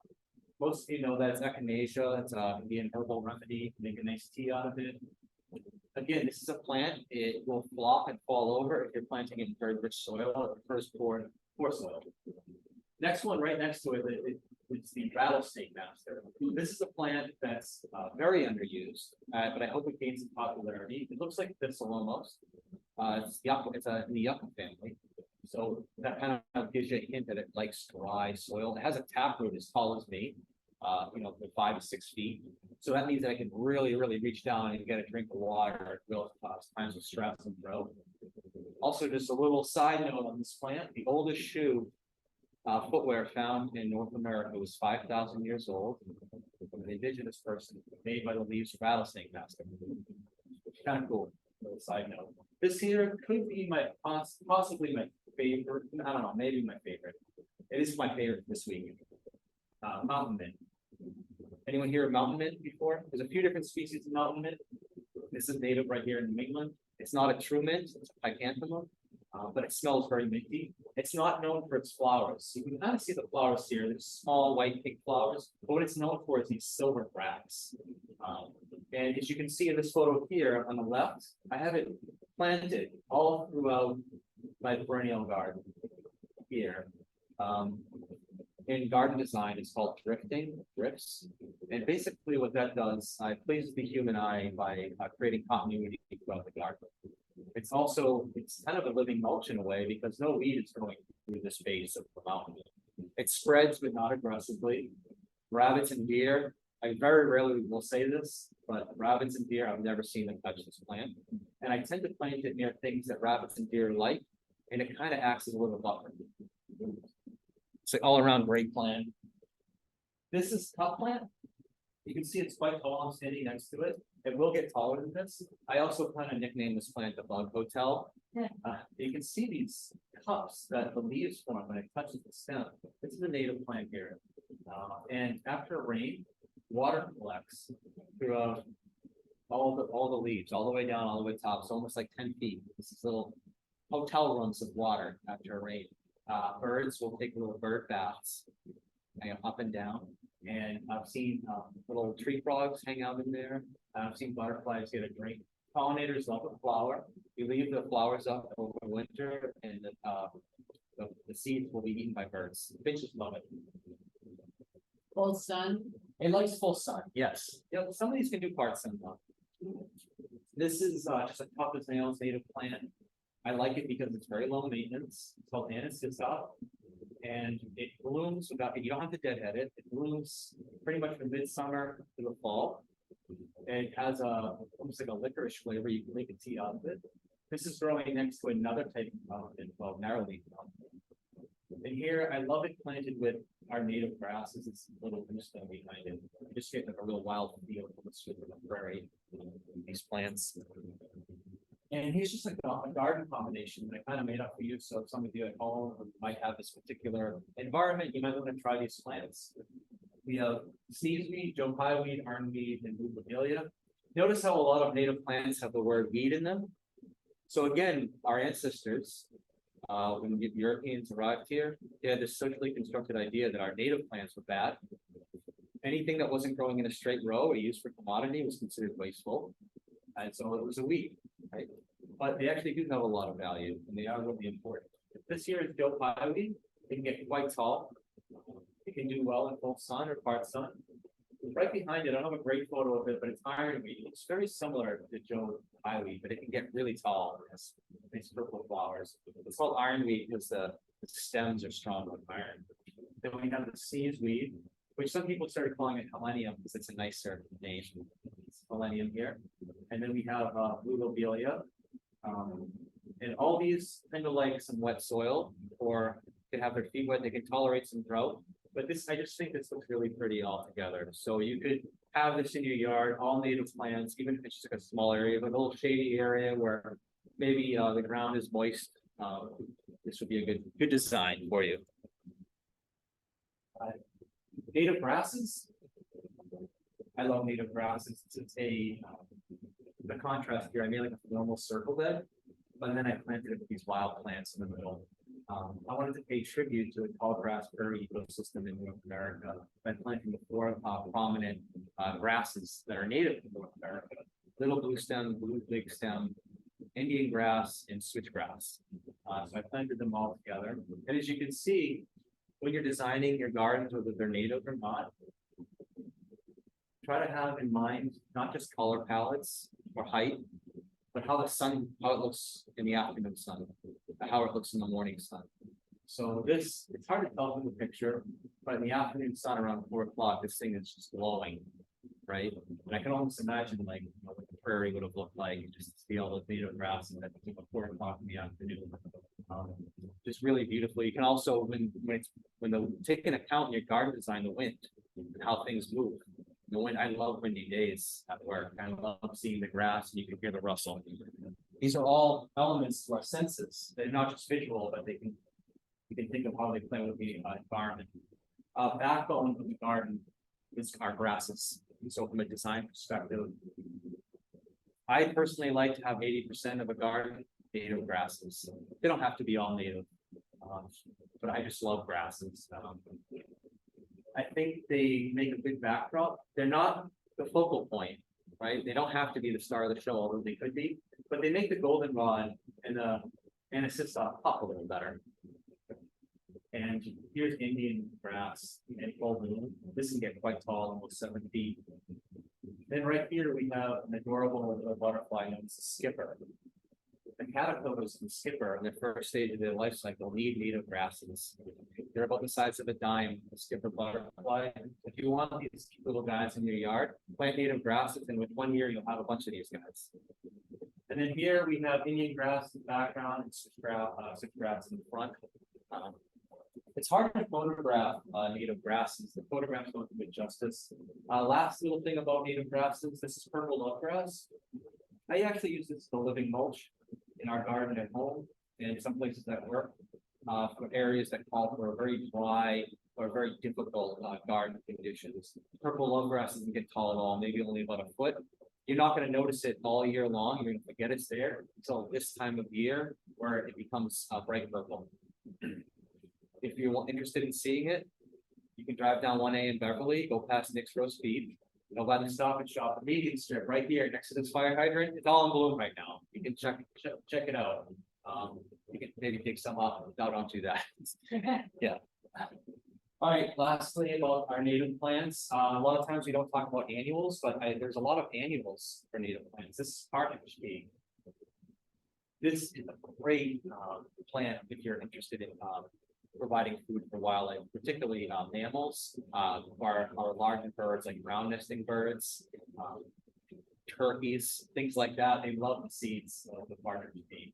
Most of you know that it's echinacea. It's an Indian herbal remedy. Make a nice tea out of it. Again, this is a plant. It will flop and fall over if you're planting in very rich soil. It prefers poor soil. Next one, right next to it, it's the rattlesnake master. This is a plant that's very underused, but I hope it gains some popularity. It looks like thistle almost. It's in the yucca family. So that kind of gives you a hint that it likes dry soil. It has a taproot as tall as me, 5 to 6 feet. So that means that I can really, really reach down and get a drink of water at real times of stress and drought. Also, just a little side note on this plant, the oldest shoe footwear found in North America was 5,000 years old from an indigenous person made by the leaves of rattlesnake master. Kind of cool. Little side note. This here could be possibly my favorite. I don't know, maybe my favorite. It is my favorite this week. Mountain mint. Anyone hear of mountain mint before? There's a few different species of mountain mint. This is native right here in New England. It's not a true mint, it's a pycanthemum, but it smells very minty. It's not known for its flowers. You can kind of see the flowers here. There's small white pink flowers, but what it's known for is these silver bracts. And as you can see in this photo here on the left, I have it planted all throughout my perennial garden here. In garden design, it's called drifts. And basically what that does, it pleases the human eye by creating continuity throughout the garden. It's kind of a living mulch in a way because no weed is going through the space of the mountain. It spreads, but not aggressively. Rabbits and deer, I very rarely will say this, but rabbits and deer, I've never seen them touch this plant. And I tend to plant it near things that rabbits and deer like, and it kind of acts as a little buffer. It's an all-around great plant. This is cup plant. You can see it's quite tall. I'm standing next to it. It will get taller than this. I also kind of nicknamed this plant the Bug Hotel. You can see these cups that the leaves form when it touches the stem. This is a native plant here. And after rain, water collects throughout all the leaves, all the way down, all the way top. It's almost like 10 feet. This is little hotel runs of water after rain. Birds will take little bird baths up and down. And I've seen little tree frogs hang out in there. I've seen butterflies get a drink. Pollinators love the flower. You leave the flowers up over winter, and the seeds will be eaten by birds. Finches love it. Full sun. It likes full sun, yes. Yep, some of these can do part sun though. This is just a tough as nails native plant. I like it because it's very low maintenance. It's called Invasive, and it blooms without, you don't have to deadhead it. It blooms pretty much from midsummer to the fall. And it has almost like a licorice flavor. You can make a tea out of it. This is growing next to another type of mountain called narrowleaf mountain. And here, I love it planted with our native grasses. It's a little bluestone behind it. You just get like a real wild feel of the prairie. These plants. And here's just like a garden combination that I kind of made up for you. So if some of you at home might have this particular environment, you might want to try these plants. We have sneezeweed, Joe Pye weed, ironweed, and bougainvillea. Notice how a lot of native plants have the word weed in them. So again, our ancestors, when the Europeans arrived here, they had this socially constructed idea that our native plants were bad. Anything that wasn't growing in a straight row or used for commodity was considered wasteful. And so it was a weed, right? But they actually do have a lot of value, and they are really important. This here is Joe Pye weed. They can get quite tall. It can do well in full sun or part sun. Right behind it, I don't have a great photo of it, but it's ironweed. It's very similar to Joe Pye weed, but it can get really tall. It has these purple flowers. It's called ironweed because the stems are strong with iron. Then we have the sneezeweed, which some people started calling it helenium because it's a nicer name. It's helenium here. And then we have bougainvillea. And all these kind of like some wet soil, or can have their feet wet. They can tolerate some drought. But this, I just think this looks really pretty all together. So you could have this in your yard, all native plants, even if it's just like a small area, but a little shady area where maybe the ground is moist. This would be a good design for you. Native grasses. I love native grasses. It's the contrast here. I made like a normal circle bed, but then I planted it with these wild plants in the middle. I wanted to pay tribute to the tall grass prairie ecosystem in North America by planting the four prominent grasses that are native to North America: little blue stem, blue big stem, Indian grass, and switchgrass. So I planted them all together. And as you can see, when you're designing your gardens, whether they're native or not, try to have in mind not just color palettes or height, but how it looks in the afternoon sun, how it looks in the morning sun. So this, it's hard to tell from the picture, but in the afternoon sun around 4 o'clock, this thing is just glowing, right? And I can almost imagine like what the prairie would have looked like, just to see all the native grass and at 4 o'clock in the afternoon. Just really beautiful. You can also, take into account in your garden design, the wind and how things move. I love windy days at work. I love seeing the grass and you can hear the rustle. These are all elements to our senses. They're not just visual, but you can think of how they play with the environment. Backbone of the garden is our grasses. So from a design perspective, I personally like to have 80% of a garden native grasses. They don't have to be all native, but I just love grasses. I think they make a good backdrop. They're not the focal point, right? They don't have to be the star of the show, although they could be, but they make the goldenrod and the anesthista pop a little better. And here's Indian grass in full bloom. This can get quite tall, almost 7 feet. Then right here, we have an adorable little butterfly known as a skipper. The caterpillars and skipper in the first stage of their life cycle need native grasses. They're about the size of a dime, a skipper butterfly. If you want these little guys in your yard, plant native grasses, and with 1 year, you'll have a bunch of these guys. And then here we have Indian grass in the background and switchgrass in the front. It's hard to photograph native grasses. The photographs don't do it justice. Last little thing about native grasses, this is purple love grass. I actually use this as a living mulch in our garden at home and some places at work for areas that call for a very dry or very difficult garden conditions. Purple love grass doesn't get tall at all, maybe only about a foot. You're not going to notice it all year long. You're going to forget it's there until this time of year where it becomes bright purple. If you're interested in seeing it, you can drive down 1A in Beverly, go past Nick's Roast Beef, go by the Stop and Shop, the median strip right here next to this fire hydrant. It's all in bloom right now. You can check it out. You can maybe take some off. Don't do that. Yeah. All right, lastly about our native plants. A lot of times we don't talk about annuals, but there's a lot of annuals for native plants. This is partridge pea. This is a great plant if you're interested in providing food for wildlife, particularly mammals, our larger birds like ground nesting birds, turkeys, things like that. They love the seeds of the partridge pea,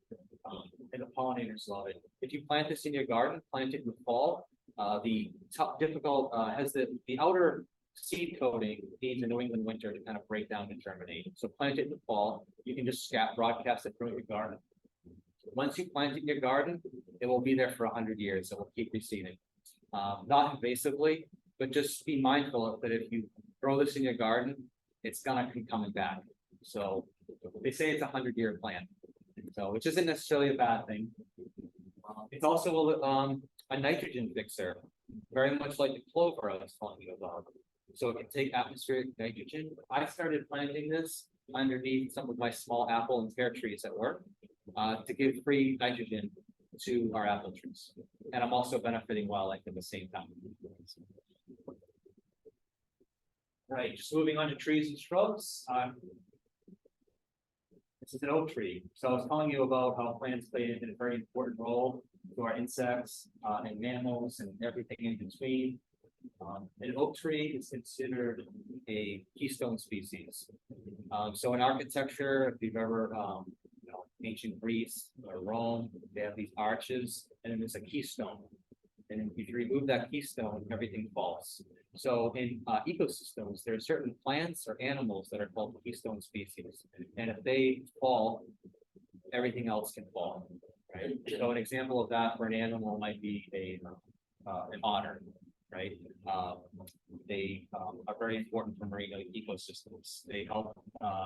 and the pollinators love it. If you plant this in your garden, plant it in the fall. The tough, difficult has the outer seed coating needs a New England winter to kind of break down and germinate. So plant it in the fall. You can just broadcast it through your garden. Once you plant it in your garden, it will be there for 100 years. It will keep reseeding, not invasively, but just be mindful that if you grow this in your garden, it's gonna keep coming back. So they say it's a 100-year plant, so which isn't necessarily a bad thing. It's also a nitrogen fixer, very much like the clover I was talking about. So it can take atmospheric nitrogen. I started planting this underneath some of my small apple and pear trees at work to give free nitrogen to our apple trees. And I'm also benefiting wildlife at the same time. Right, just moving on to trees and shrubs. This is an oak tree. So I was telling you about how plants play a very important role to our insects and mammals and everything in between. An oak tree is considered a keystone species. So in architecture, if you've ever, ancient Greece or Rome, they have these arches, and then there's a keystone. And if you remove that keystone, everything falls. So in ecosystems, there are certain plants or animals that are called keystone species. And if they fall, everything else can fall. Right. So an example of that for an animal might be an otter. Right. They are very important for marine ecosystems. They help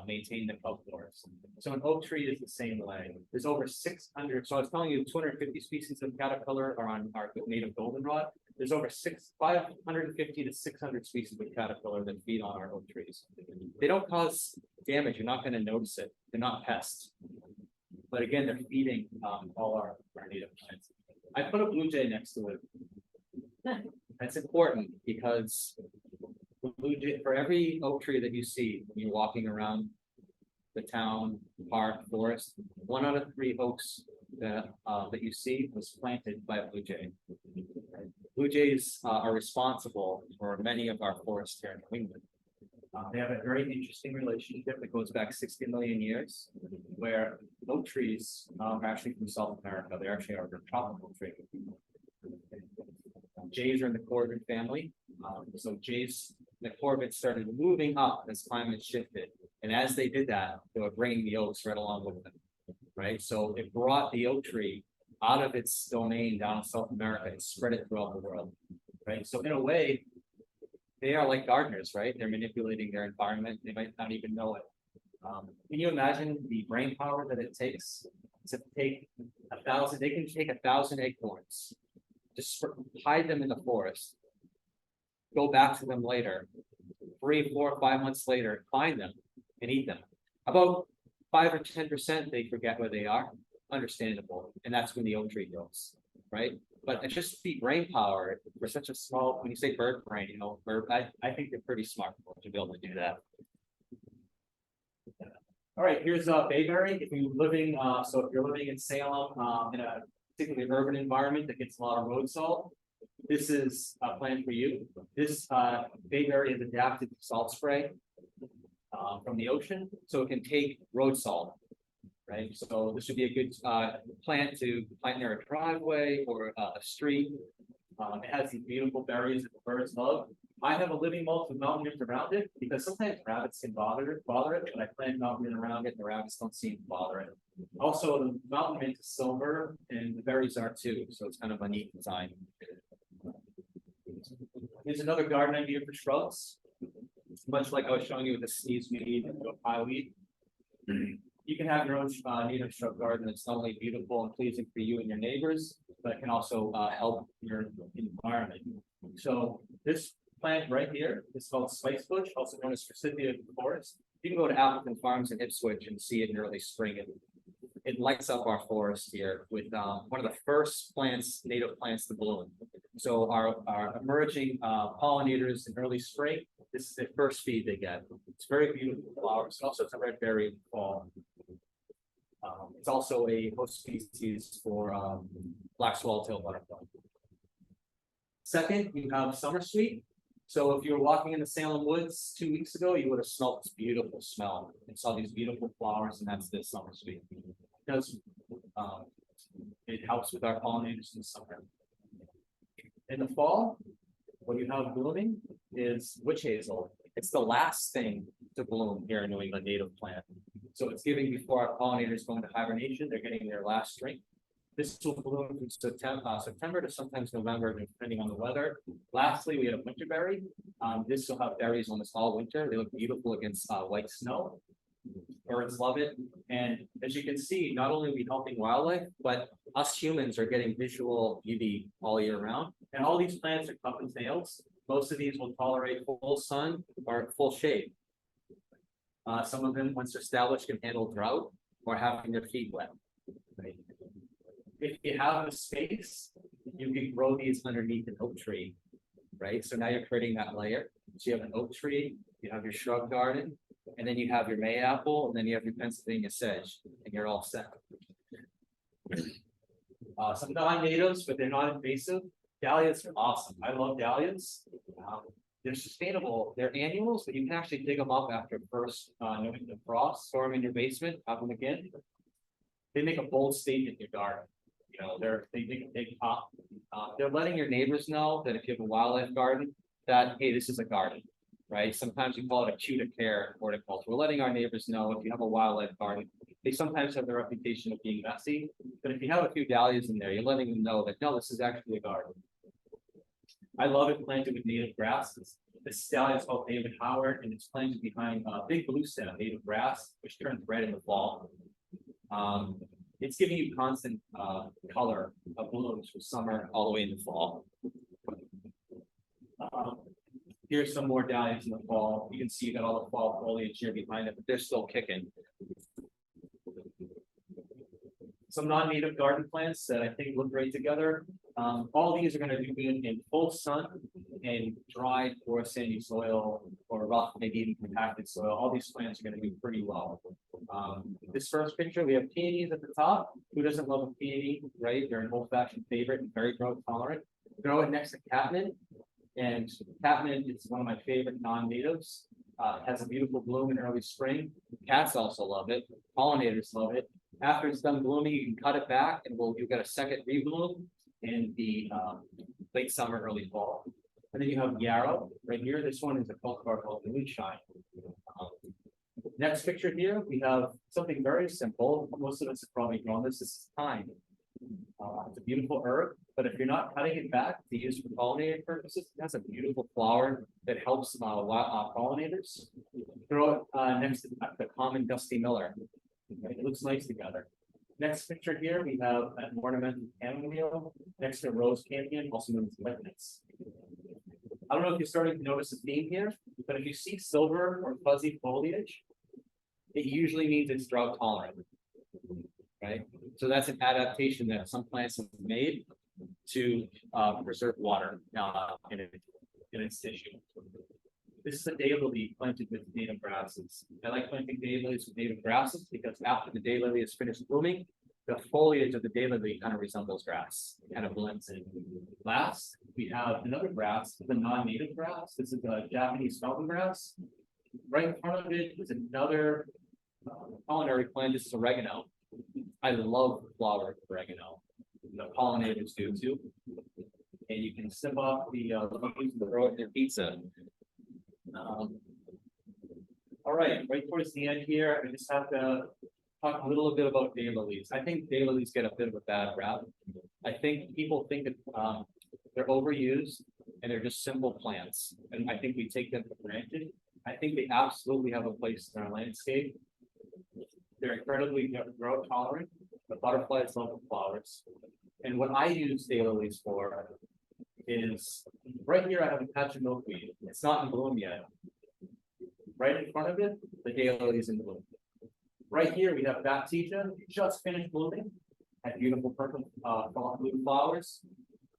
maintain the kelp forests. So an oak tree is the same way. There's over 600. So I was telling you 250 species of caterpillar are on our native goldenrod. There's over 550 to 600 species of caterpillar that feed on our oak trees. They don't cause damage. You're not going to notice it. They're not pests. But again, they're feeding all our native plants. I put a blue jay next to it. That's important because blue jay, for every oak tree that you see when you're walking around the town, park, forest, 1 out of 3 oaks that you see was planted by a blue jay. Blue jays are responsible for many of our forests here in New England. They have a very interesting relationship that goes back 60 million years, where oak trees are actually from South America. They actually are a tropical tree. Jays are in the corvid family. So jays, the corvids started moving up as climate shifted. And as they did that, they were bringing the oaks right along with them. Right. So it brought the oak tree out of its domain down in South America and spread it throughout the world. Right. So in a way, they are like gardeners, right? They're manipulating their environment. They might not even know it. Can you imagine the brain power that it takes to take 1,000? They can take 1,000 acorns, just hide them in the forest, go back to them later, 3, 4, 5 months later, find them and eat them. About 5 or 10% they forget where they are. Understandable, and that's when the oak tree goes, right? But it's just the brain power for such a small, when you say bird brain, you know, I think they're pretty smart to be able to do that. All right, here's bayberry. If you're living, so if you're living in Salem, in a particularly urban environment that gets a lot of road salt, this is a plant for you. This bayberry is adapted to salt spray from the ocean, so it can take road salt. Right, so this would be a good plant to plant near a driveway or a street. It has these beautiful berries that the birds love. I have a living mulch with mountain mint around it because sometimes rabbits can bother it, but I plant mountain mint around it and the rabbits don't seem to bother it. Also, the mountain mint is silver and the berries are too, so it's kind of a neat design. Here's another garden idea for shrubs. Much like I was showing you with the sneeze weed and the pieweed. You can have your own native shrub garden that's not only beautiful and pleasing for you and your neighbors, but it can also help your environment. So this plant right here is called spice bush, also known as forsythia forest. You can go to Appleton Farms in Ipswich and see it in early spring. It lights up our forest here with one of the first plants, native plants to bloom. So our emerging pollinators in early spring, this is the first feed they get. It's very beautiful flowers. Also, it's a red berry in the fall. It's also a host species for black swallowtail butterfly. Second, you have summer sweet. So if you were walking in the Salem woods 2 weeks ago, you would have smelled this beautiful smell and saw these beautiful flowers, and that's this summer sweet. Because it helps with our pollinators in the summer. In the fall, what you have blooming is witch hazel. It's the last thing to bloom here in New England native plant. So it's giving before our pollinators go into hibernation, they're getting their last drink. This will bloom from September to sometimes November, depending on the weather. Lastly, we have winterberry. This will have berries almost all winter. They look beautiful against white snow. Birds love it. And as you can see, not only are we helping wildlife, but us humans are getting visual beauty all year round. And all these plants are cup and tails. Most of these will tolerate full sun or full shade. Some of them, once established, can handle drought or having their feet wet. Right? If you have a space, you can grow these underneath an oak tree, right? So now you're creating that layer. So you have an oak tree, you have your shrub garden, and then you have your mayapple, and then you have your Pennsylvania sedge, and you're all set. Some non-natives, but they're not invasive. Dahlias are awesome. I love dahlias. They're sustainable. They're annuals, but you can actually dig them up after first New England frost, store them in your basement, have them again. They make a bold statement in your garden. You know, they make a big pop. They're letting your neighbors know that if you have a wildlife garden, that hey, this is a garden, right? Sometimes we call it a cue to care horticulture. We're letting our neighbors know if you have a wildlife garden. They sometimes have the reputation of being messy, but if you have a few dahlias in there, you're letting them know that no, this is actually a garden. I love it planted with native grasses. This dahlia is called David Howard, and it's planted behind a big blue stem native grass, which turns red in the fall. It's giving you constant color of blooms from summer all the way into fall. Here's some more dahlias in the fall. You can see you got all the fall foliage here behind it, but they're still kicking. Some non-native garden plants that I think look great together. All these are going to do good in full sun and dry or sandy soil or rough, maybe even compacted soil. All these plants are going to do pretty well. This first picture, we have peonies at the top. Who doesn't love a peony, right? They're an old-fashioned favorite and very drought tolerant. Throw it next to catnip. And catnip is one of my favorite non-natives. It has a beautiful bloom in early spring. Cats also love it. Pollinators love it. After it's done blooming, you can cut it back and you'll get a second rebloom in the late summer, early fall. And then you have yarrow right here. This one is a cultivar called moonshine. Next picture here, we have something very simple. Most of us have probably grown this. This is thyme. It's a beautiful herb, but if you're not cutting it back to use for pollinating purposes, it has a beautiful flower that helps pollinators. Throw it next to the common dusty miller. It looks nice together. Next picture here, we have an ornamental chamomile next to rose campion, also known as lignets. I don't know if you're starting to notice a theme here, but if you see silver or fuzzy foliage, it usually means it's drought tolerant, right? So that's an adaptation that some plants have made to preserve water in its tissue. This is a daylily planted with native grasses. I like planting daylilies with native grasses because after the daylily is finished blooming, the foliage of the daylily kind of resembles grass, kind of blends in. Last, we have another grass, the non-native grass. This is a Japanese mountain grass. Right in front of it is another culinary plant. This is oregano. I love the flower of oregano. The pollinators do too. And you can sip off the leaves and throw it in your pizza. All right, right towards the end here, I just have to talk a little bit about daylilies. I think daylilies get a bit of a bad rap. I think people think that they're overused and they're just simple plants, and I think we take them for granted. I think they absolutely have a place in our landscape. They're incredibly drought tolerant. The butterflies love the flowers, and what I use daylilies for is right here. I have a patch of milkweed. It's not in bloom yet. Right in front of it, the daylily is in bloom. Right here, we have baptisia, just finished blooming, had beautiful purple blue flowers.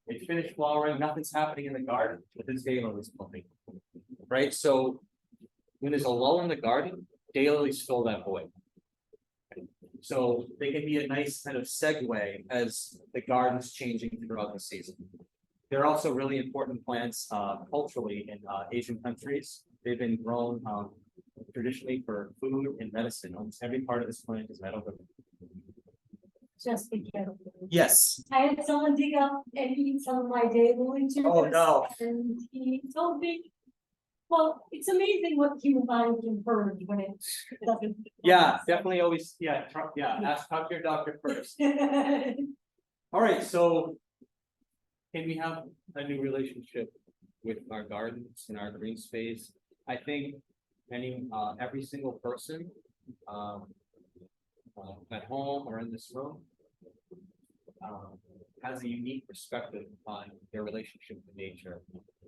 It finished flowering, nothing's happening in the garden, but this daylily is blooming. Right, so when there's a lull in the garden, daylilies fill that void. So they can be a nice kind of segue as the garden's changing throughout the season. They're also really important plants culturally in Asian countries. They've been grown traditionally for food and medicine. Almost every part of this plant is medical. Just be careful. Yes. I had someone dig up and eat some of my daylily too. Oh, no. And he told me, well, it's amazing what the human body can purge when it doesn't. Yeah, definitely always, talk to your doctor first. All right, so can we have a new relationship with our gardens and our green space? I think every single person at home or in this room has a unique perspective on their relationship with nature.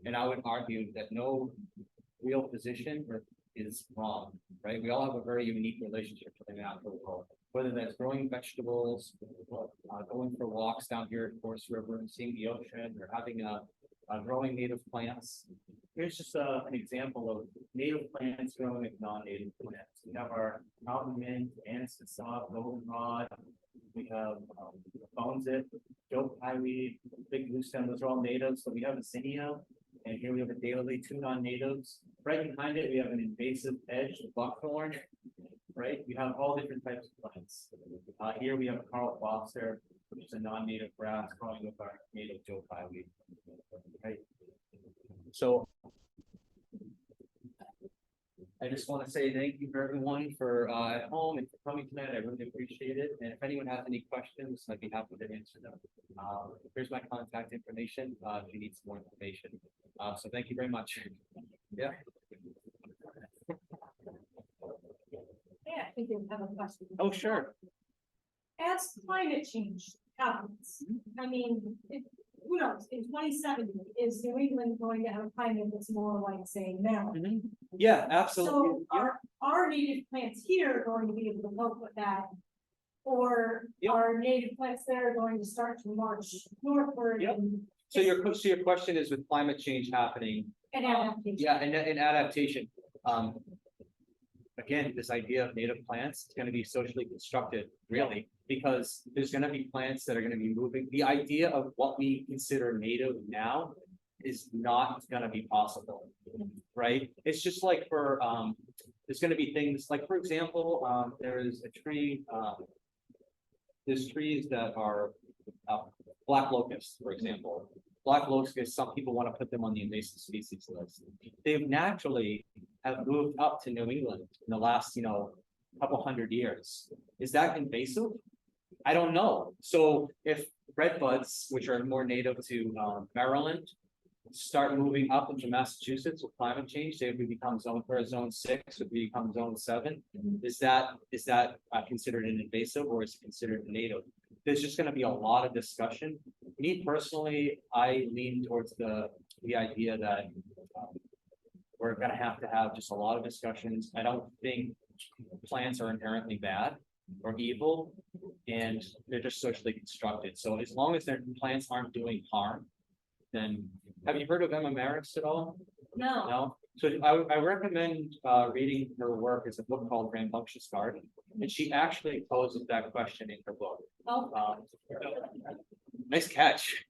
And I would argue that no real position is wrong, right? We all have a very unique relationship to the natural world, whether that's growing vegetables, going for walks down here at Forest River and seeing the ocean, or having growing native plants. Here's just an example of native plants growing with non-native plants. We have our mountain mint, anise-soft, goldenrod. We have bonesit, joe pyeweed, big blue stem. Those are all natives. So we have a zinnia, and here we have a daylily, two non-natives. Right behind it, we have an invasive edge, buckthorn. Right, we have all different types of plants. Here we have a Carl Foster, which is a non-native grass growing with our native joe pyeweed. Right. So I just want to say thank you for everyone for at home and for coming tonight. I really appreciate it. And if anyone has any questions, I'd be happy to answer them. Here's my contact information if you need some more information. So thank you very much. Yeah. Yeah, I think you have a question. Oh, sure. As climate change happens, I mean, who knows, in 2070, is New England going to have a climate that's more like, say, now? Yeah, absolutely. So are native plants here going to be able to cope with that? Or are native plants there going to start to march northward? Yep. So your question is, with climate change happening, And adaptation. yeah, and adaptation. Again, this idea of native plants is going to be socially constructed, really, because there's going to be plants that are going to be moving. The idea of what we consider native now is not going to be possible, right? It's just like for there's going to be things like, for example, there is a tree. There's trees that are black locust, for example. Black locust, some people want to put them on the invasive species list. They've naturally have moved up to New England in the last, couple hundred years. Is that invasive? I don't know. So if redbuds, which are more native to Maryland, start moving up into Massachusetts with climate change, they would become zone 6, would become zone 7. Is that considered an invasive, or is it considered native? There's just going to be a lot of discussion. Me personally, I lean towards the idea that we're going to have just a lot of discussions. I don't think plants are inherently bad. or evil, and they're just socially constructed. So as long as their plants aren't doing harm, then have you heard of Emma Maris at all? No, No? So I recommend reading her work. It's a book called Rambunctious Garden, and she actually poses that question in her book. oh, Nice catch.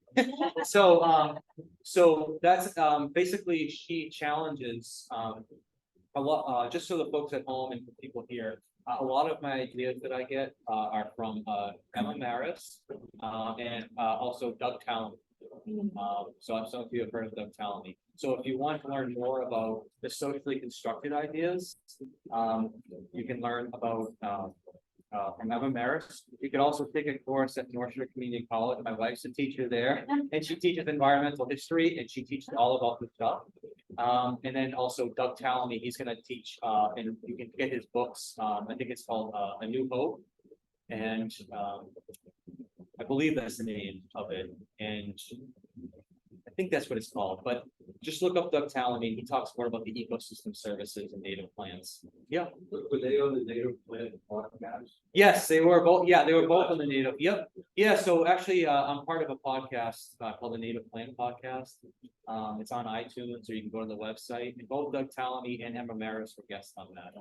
So that's basically she challenges a lot, just so the folks at home and the people here, a lot of my ideas that I get are from Emma Maris and also Doug Talon. So some of you have heard of Doug Talon. So if you want to learn more about the socially constructed ideas, you can learn about from Emma Maris. You can also take a course at North Shore Community College. My wife's a teacher there, and she teaches environmental history, and she teaches all about this stuff. And then also Doug Talon, he's going to teach, and you can get his books. I think it's called A New Hope, and I believe that's the name of it. And I think that's what it's called, but just look up Doug Talon. He talks more about the ecosystem services and native plants. Yeah. Were they on the native plant podcast? Yes, they were both. Yeah, they were both on the native. Yep. Yeah. So actually, I'm part of a podcast called the Native Plant Podcast. It's on iTunes, or you can go to the website. And both Doug Talon and Emma Maris were guests on that.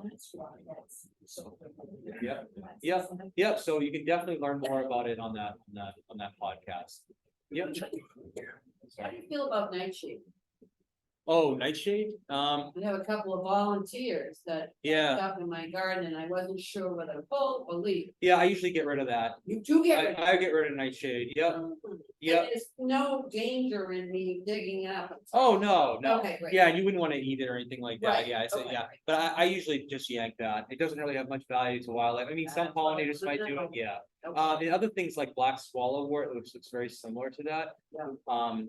So, yeah. So you can definitely learn more about it on that podcast. Yep. How do you feel about nightshade? Oh, nightshade. We have a couple of volunteers that Yeah. stuff in my garden and I wasn't sure whether bulb or leaf. Yeah, I usually get rid of that. You do get rid of I get rid of nightshade. Yep. it. Yep. There's no danger in me digging it up. Oh, no. Okay, great. Yeah, and you wouldn't want to eat it or anything like that. Right, Yeah, okay. yeah. But I usually just yank that. It doesn't really have much value to wildlife. I mean, some That's what I pollinators might do it. know. Yeah. Okay. And other things like black swallowwort, which looks very similar to that. Yeah.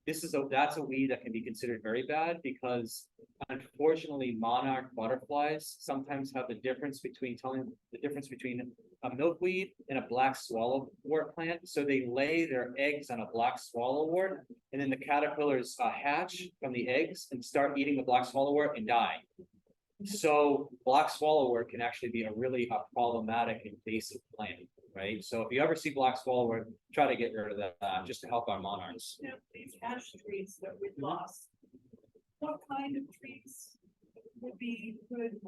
That's a weed that can be considered very bad because unfortunately monarch butterflies sometimes have the difference between a milkweed and a black swallowwort plant. So they lay their eggs on a black swallowwort, and then the caterpillars hatch from the eggs and start eating the black swallowwort and die. So black swallowwort can actually be a really problematic invasive plant, right? So if you ever see black swallowwort, try to get rid of that just to help our monarchs. Now, these ash trees that we've lost, what kind of trees would be good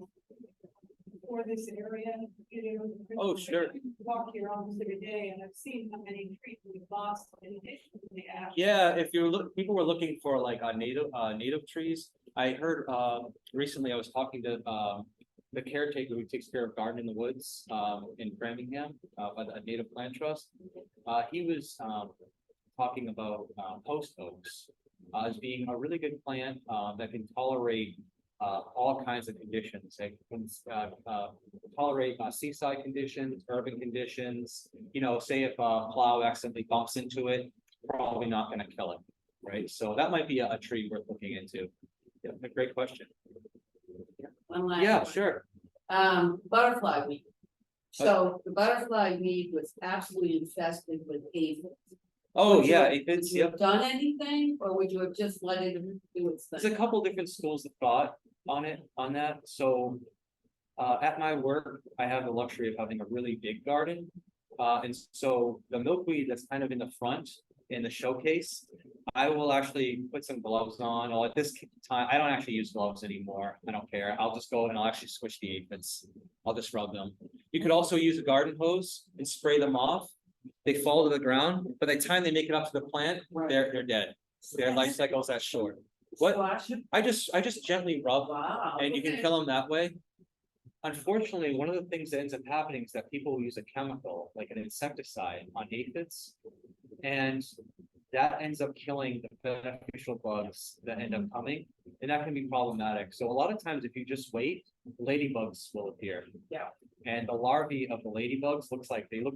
for this area? You know, Oh, sure. I walk here almost every day and I've seen how many trees we've lost in addition to the ash. Yeah, if people were looking for like a native trees. I heard recently I was talking to the caretaker who takes care of Garden in the Woods in Framingham, a native plant trust. He was talking about post oaks as being a really good plant that can tolerate all kinds of conditions. It can tolerate seaside conditions, urban conditions. You know, say if a plow accidentally bumps into it, probably not going to kill it, right? So that might be a tree worth looking into. Yeah, a great question. One last Yeah, one. sure. Butterfly weed. So the butterfly weed was absolutely infested with aphids. Oh, Would you- yeah, Would it's, you yep. have done anything, or would you have just let it do its There's a thing? couple different schools of thought on that. So at my work, I have the luxury of having a really big garden. And so the milkweed that's kind of in the front in the showcase, I will actually put some gloves on. Or at this time, I don't actually use gloves anymore. I don't care. I'll just go and I'll actually squish the aphids. I'll just rub them. You could also use a garden hose and spray them off. They fall to the ground. By the time they make it up to the plant, they're dead. Their life cycle is that short. What? Squash it? I just gently rub Wow. and you can okay. kill them that way. Unfortunately, one of the things that ends up happening is that people use a chemical, like an insecticide on aphids. And that ends up killing the beneficial bugs that end up coming, and that can be problematic. So a lot of times, if you just wait, ladybugs will appear. Yeah. And the larvae of the ladybugs look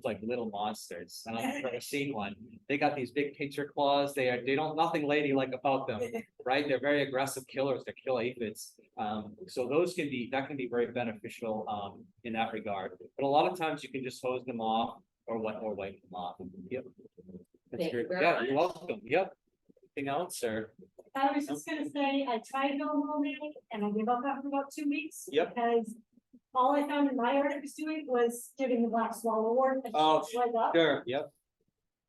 like little monsters. I don't know if you've ever seen one. They got these big pincher claws. They don't nothing ladylike about them, right? They're very aggressive killers that kill aphids. So that can be very beneficial in that regard. But a lot of times you can just hose them off or wipe them off. Yep. That's Thank you great. very Yeah, much. you're welcome. Yep. Anything else, or? I was just gonna say, I tried no organic and I gave up after about 2 weeks. Yep. Because all I found in my art it was doing was giving the black swallow award. Oh, Right up. Sure, yep.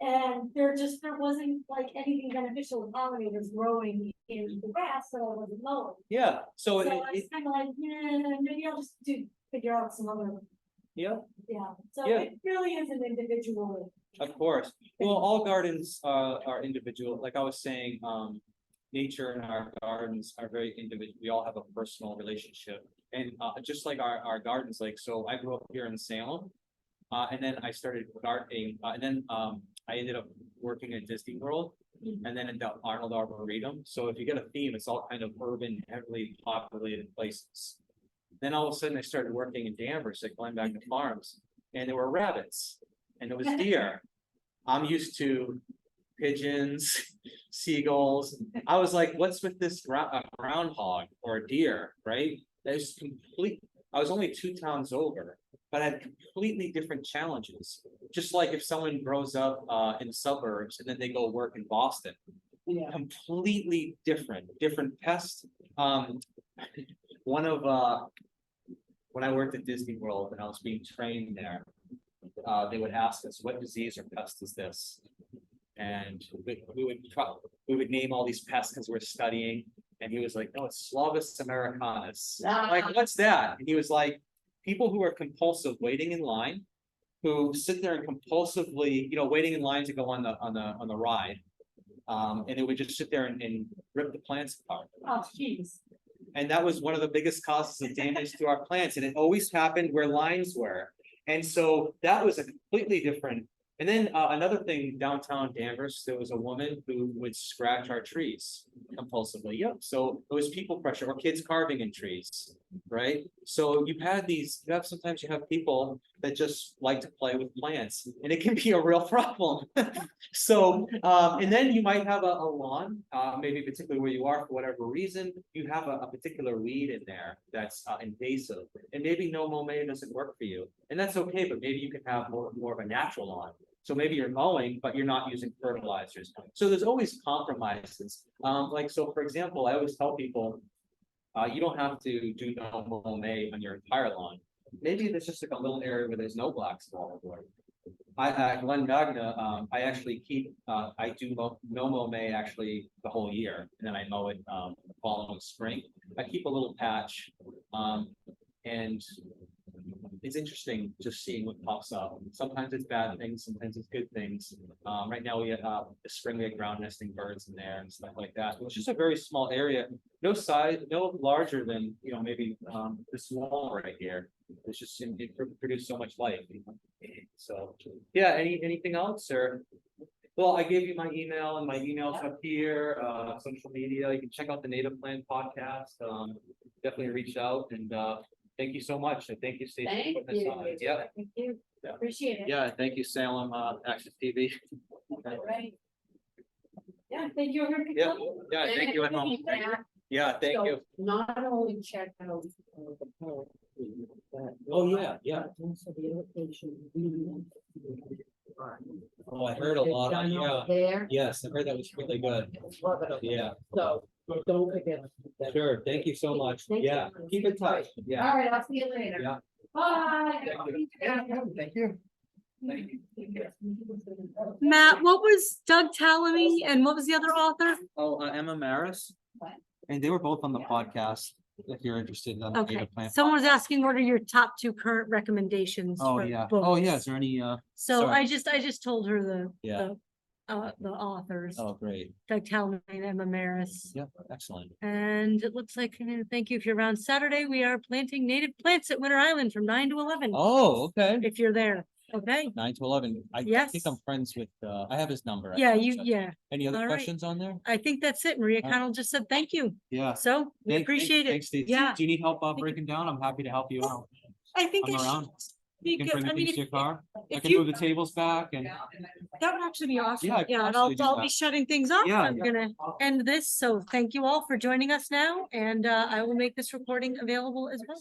And there wasn't like anything beneficial with pollinators growing in the grass that I wasn't mowing. Yeah, so So I was kind of like, maybe I'll just figure out some other, yeah, so Yeah. it really is an individual. of course. Well, all gardens are individual. Like I was saying, nature and our gardens are very individual. We all have a personal relationship. And just like our gardens, like, so I grew up here in Salem. And then I started gardening, and then I ended up working at Disney World and then at the Arnold Arboretum. So if you get a theme, it's all kind of urban, heavily populated places. Then all of a sudden I started working in Danvers at Glen Magna Farms, and there were rabbits and there was deer. I'm used to pigeons, seagulls. I was like, what's with this groundhog or a deer, right? There's complete, I was only 2 towns over, but I had completely different challenges. Just like if someone grows up in the suburbs and then they go work in Boston, Yeah. completely different pests. One of when I worked at Disney World and I was being trained there, they would ask us, what disease or pest is this? And we would name all these pests because we're studying. And he was like, no, it's Slavis americanus. Like, what's that? And he was like, people who are compulsive waiting in line, who sit there and compulsively, waiting in line to go on the ride. And they would just sit there and rip the plants apart. Oh, geez. And that was one of the biggest causes of damage to our plants. And it always happened where lines were. And so that was a completely different. And then another thing, downtown Danvers, there was a woman who would scratch our trees compulsively. Yep. So it was people pressure or kids carving in trees, right? So sometimes you have people that just like to play with plants, and it can be a real problem. So, and then you might have a lawn, maybe particularly where you are for whatever reason, you have a particular weed in there that's invasive, and maybe no mow doesn't work for you, and that's okay. But maybe you can have more of a natural lawn. So maybe you're mowing, but you're not using fertilizers. So there's always compromises. So for example, I always tell people, you don't have to do no mow on your entire lawn. Maybe there's just like a little area where there's no black swallowboard. At Glen Magna, I actually keep, I do no mow actually the whole year, and then I mow it following spring. I keep a little patch, and it's interesting just seeing what pops up. Sometimes it's bad things, sometimes it's good things. Right now we have the spring, we had ground nesting birds in there and stuff like that. It was just a very small area, no size, no larger than, maybe this wall right here. It's just, it produced so much life. So, yeah, anything else or? Well, I gave you my email, and my email's up here, social media. You can check out the Native Plant podcast. Definitely reach out, and thank you so much. And thank you, Stacey, Thank for putting this on. you. Yeah. Thank you. Yeah. Appreciate it. Yeah, thank you, Salem, Access TV. Right. Yeah, thank you. everyone for Yeah, coming. yeah, thank you at home. Yeah, thank So you. Not only check out the poll, but Oh, yeah. also the location. Oh, I heard a lot. Done Yeah. over there. Yes, I heard that was really good. Love it. Yeah. So don't forget. that. Sure, thank you so much. Thank you. Yeah, keep in touch. Yeah. All right, I'll see you later. Yeah. Bye. Thank you. Matt, what was Doug Tallamy and what was the other author? Oh, Emma Maris. And they were both on the podcast, if you're interested in the Okay, native plant. someone was asking what are your top 2 current recommendations? Oh, for yeah. books? Oh, yeah. Is there any, So sorry. I just told her Yeah. the authors, oh, great. Doug Tallamy and Emma Maris. Yeah, excellent. And it looks like, thank you. If you're around Saturday, we are planting native plants at Winter Island from 9 to 11. Oh, okay. If you're there, okay? 9 to 11. I Yes. think I'm friends with, I have his number. I Yeah, can you, check. yeah, Any other all right. questions on there? I think that's it. Maria right. Connell just said thank you. Yeah. So we appreciate it. Thanks, Steve. Yeah. Do you need help you. breaking down? I'm happy to help you out. I think I'm it around. should be You can good. bring the I mean, things to your car. I if can you, move the tables back and. that would actually be awesome. Yeah, I can Yeah, and absolutely do I'll that. be shutting things off. Yeah, I'm yeah. gonna end this. So thank you all for joining us now, and I will make this recording available as well.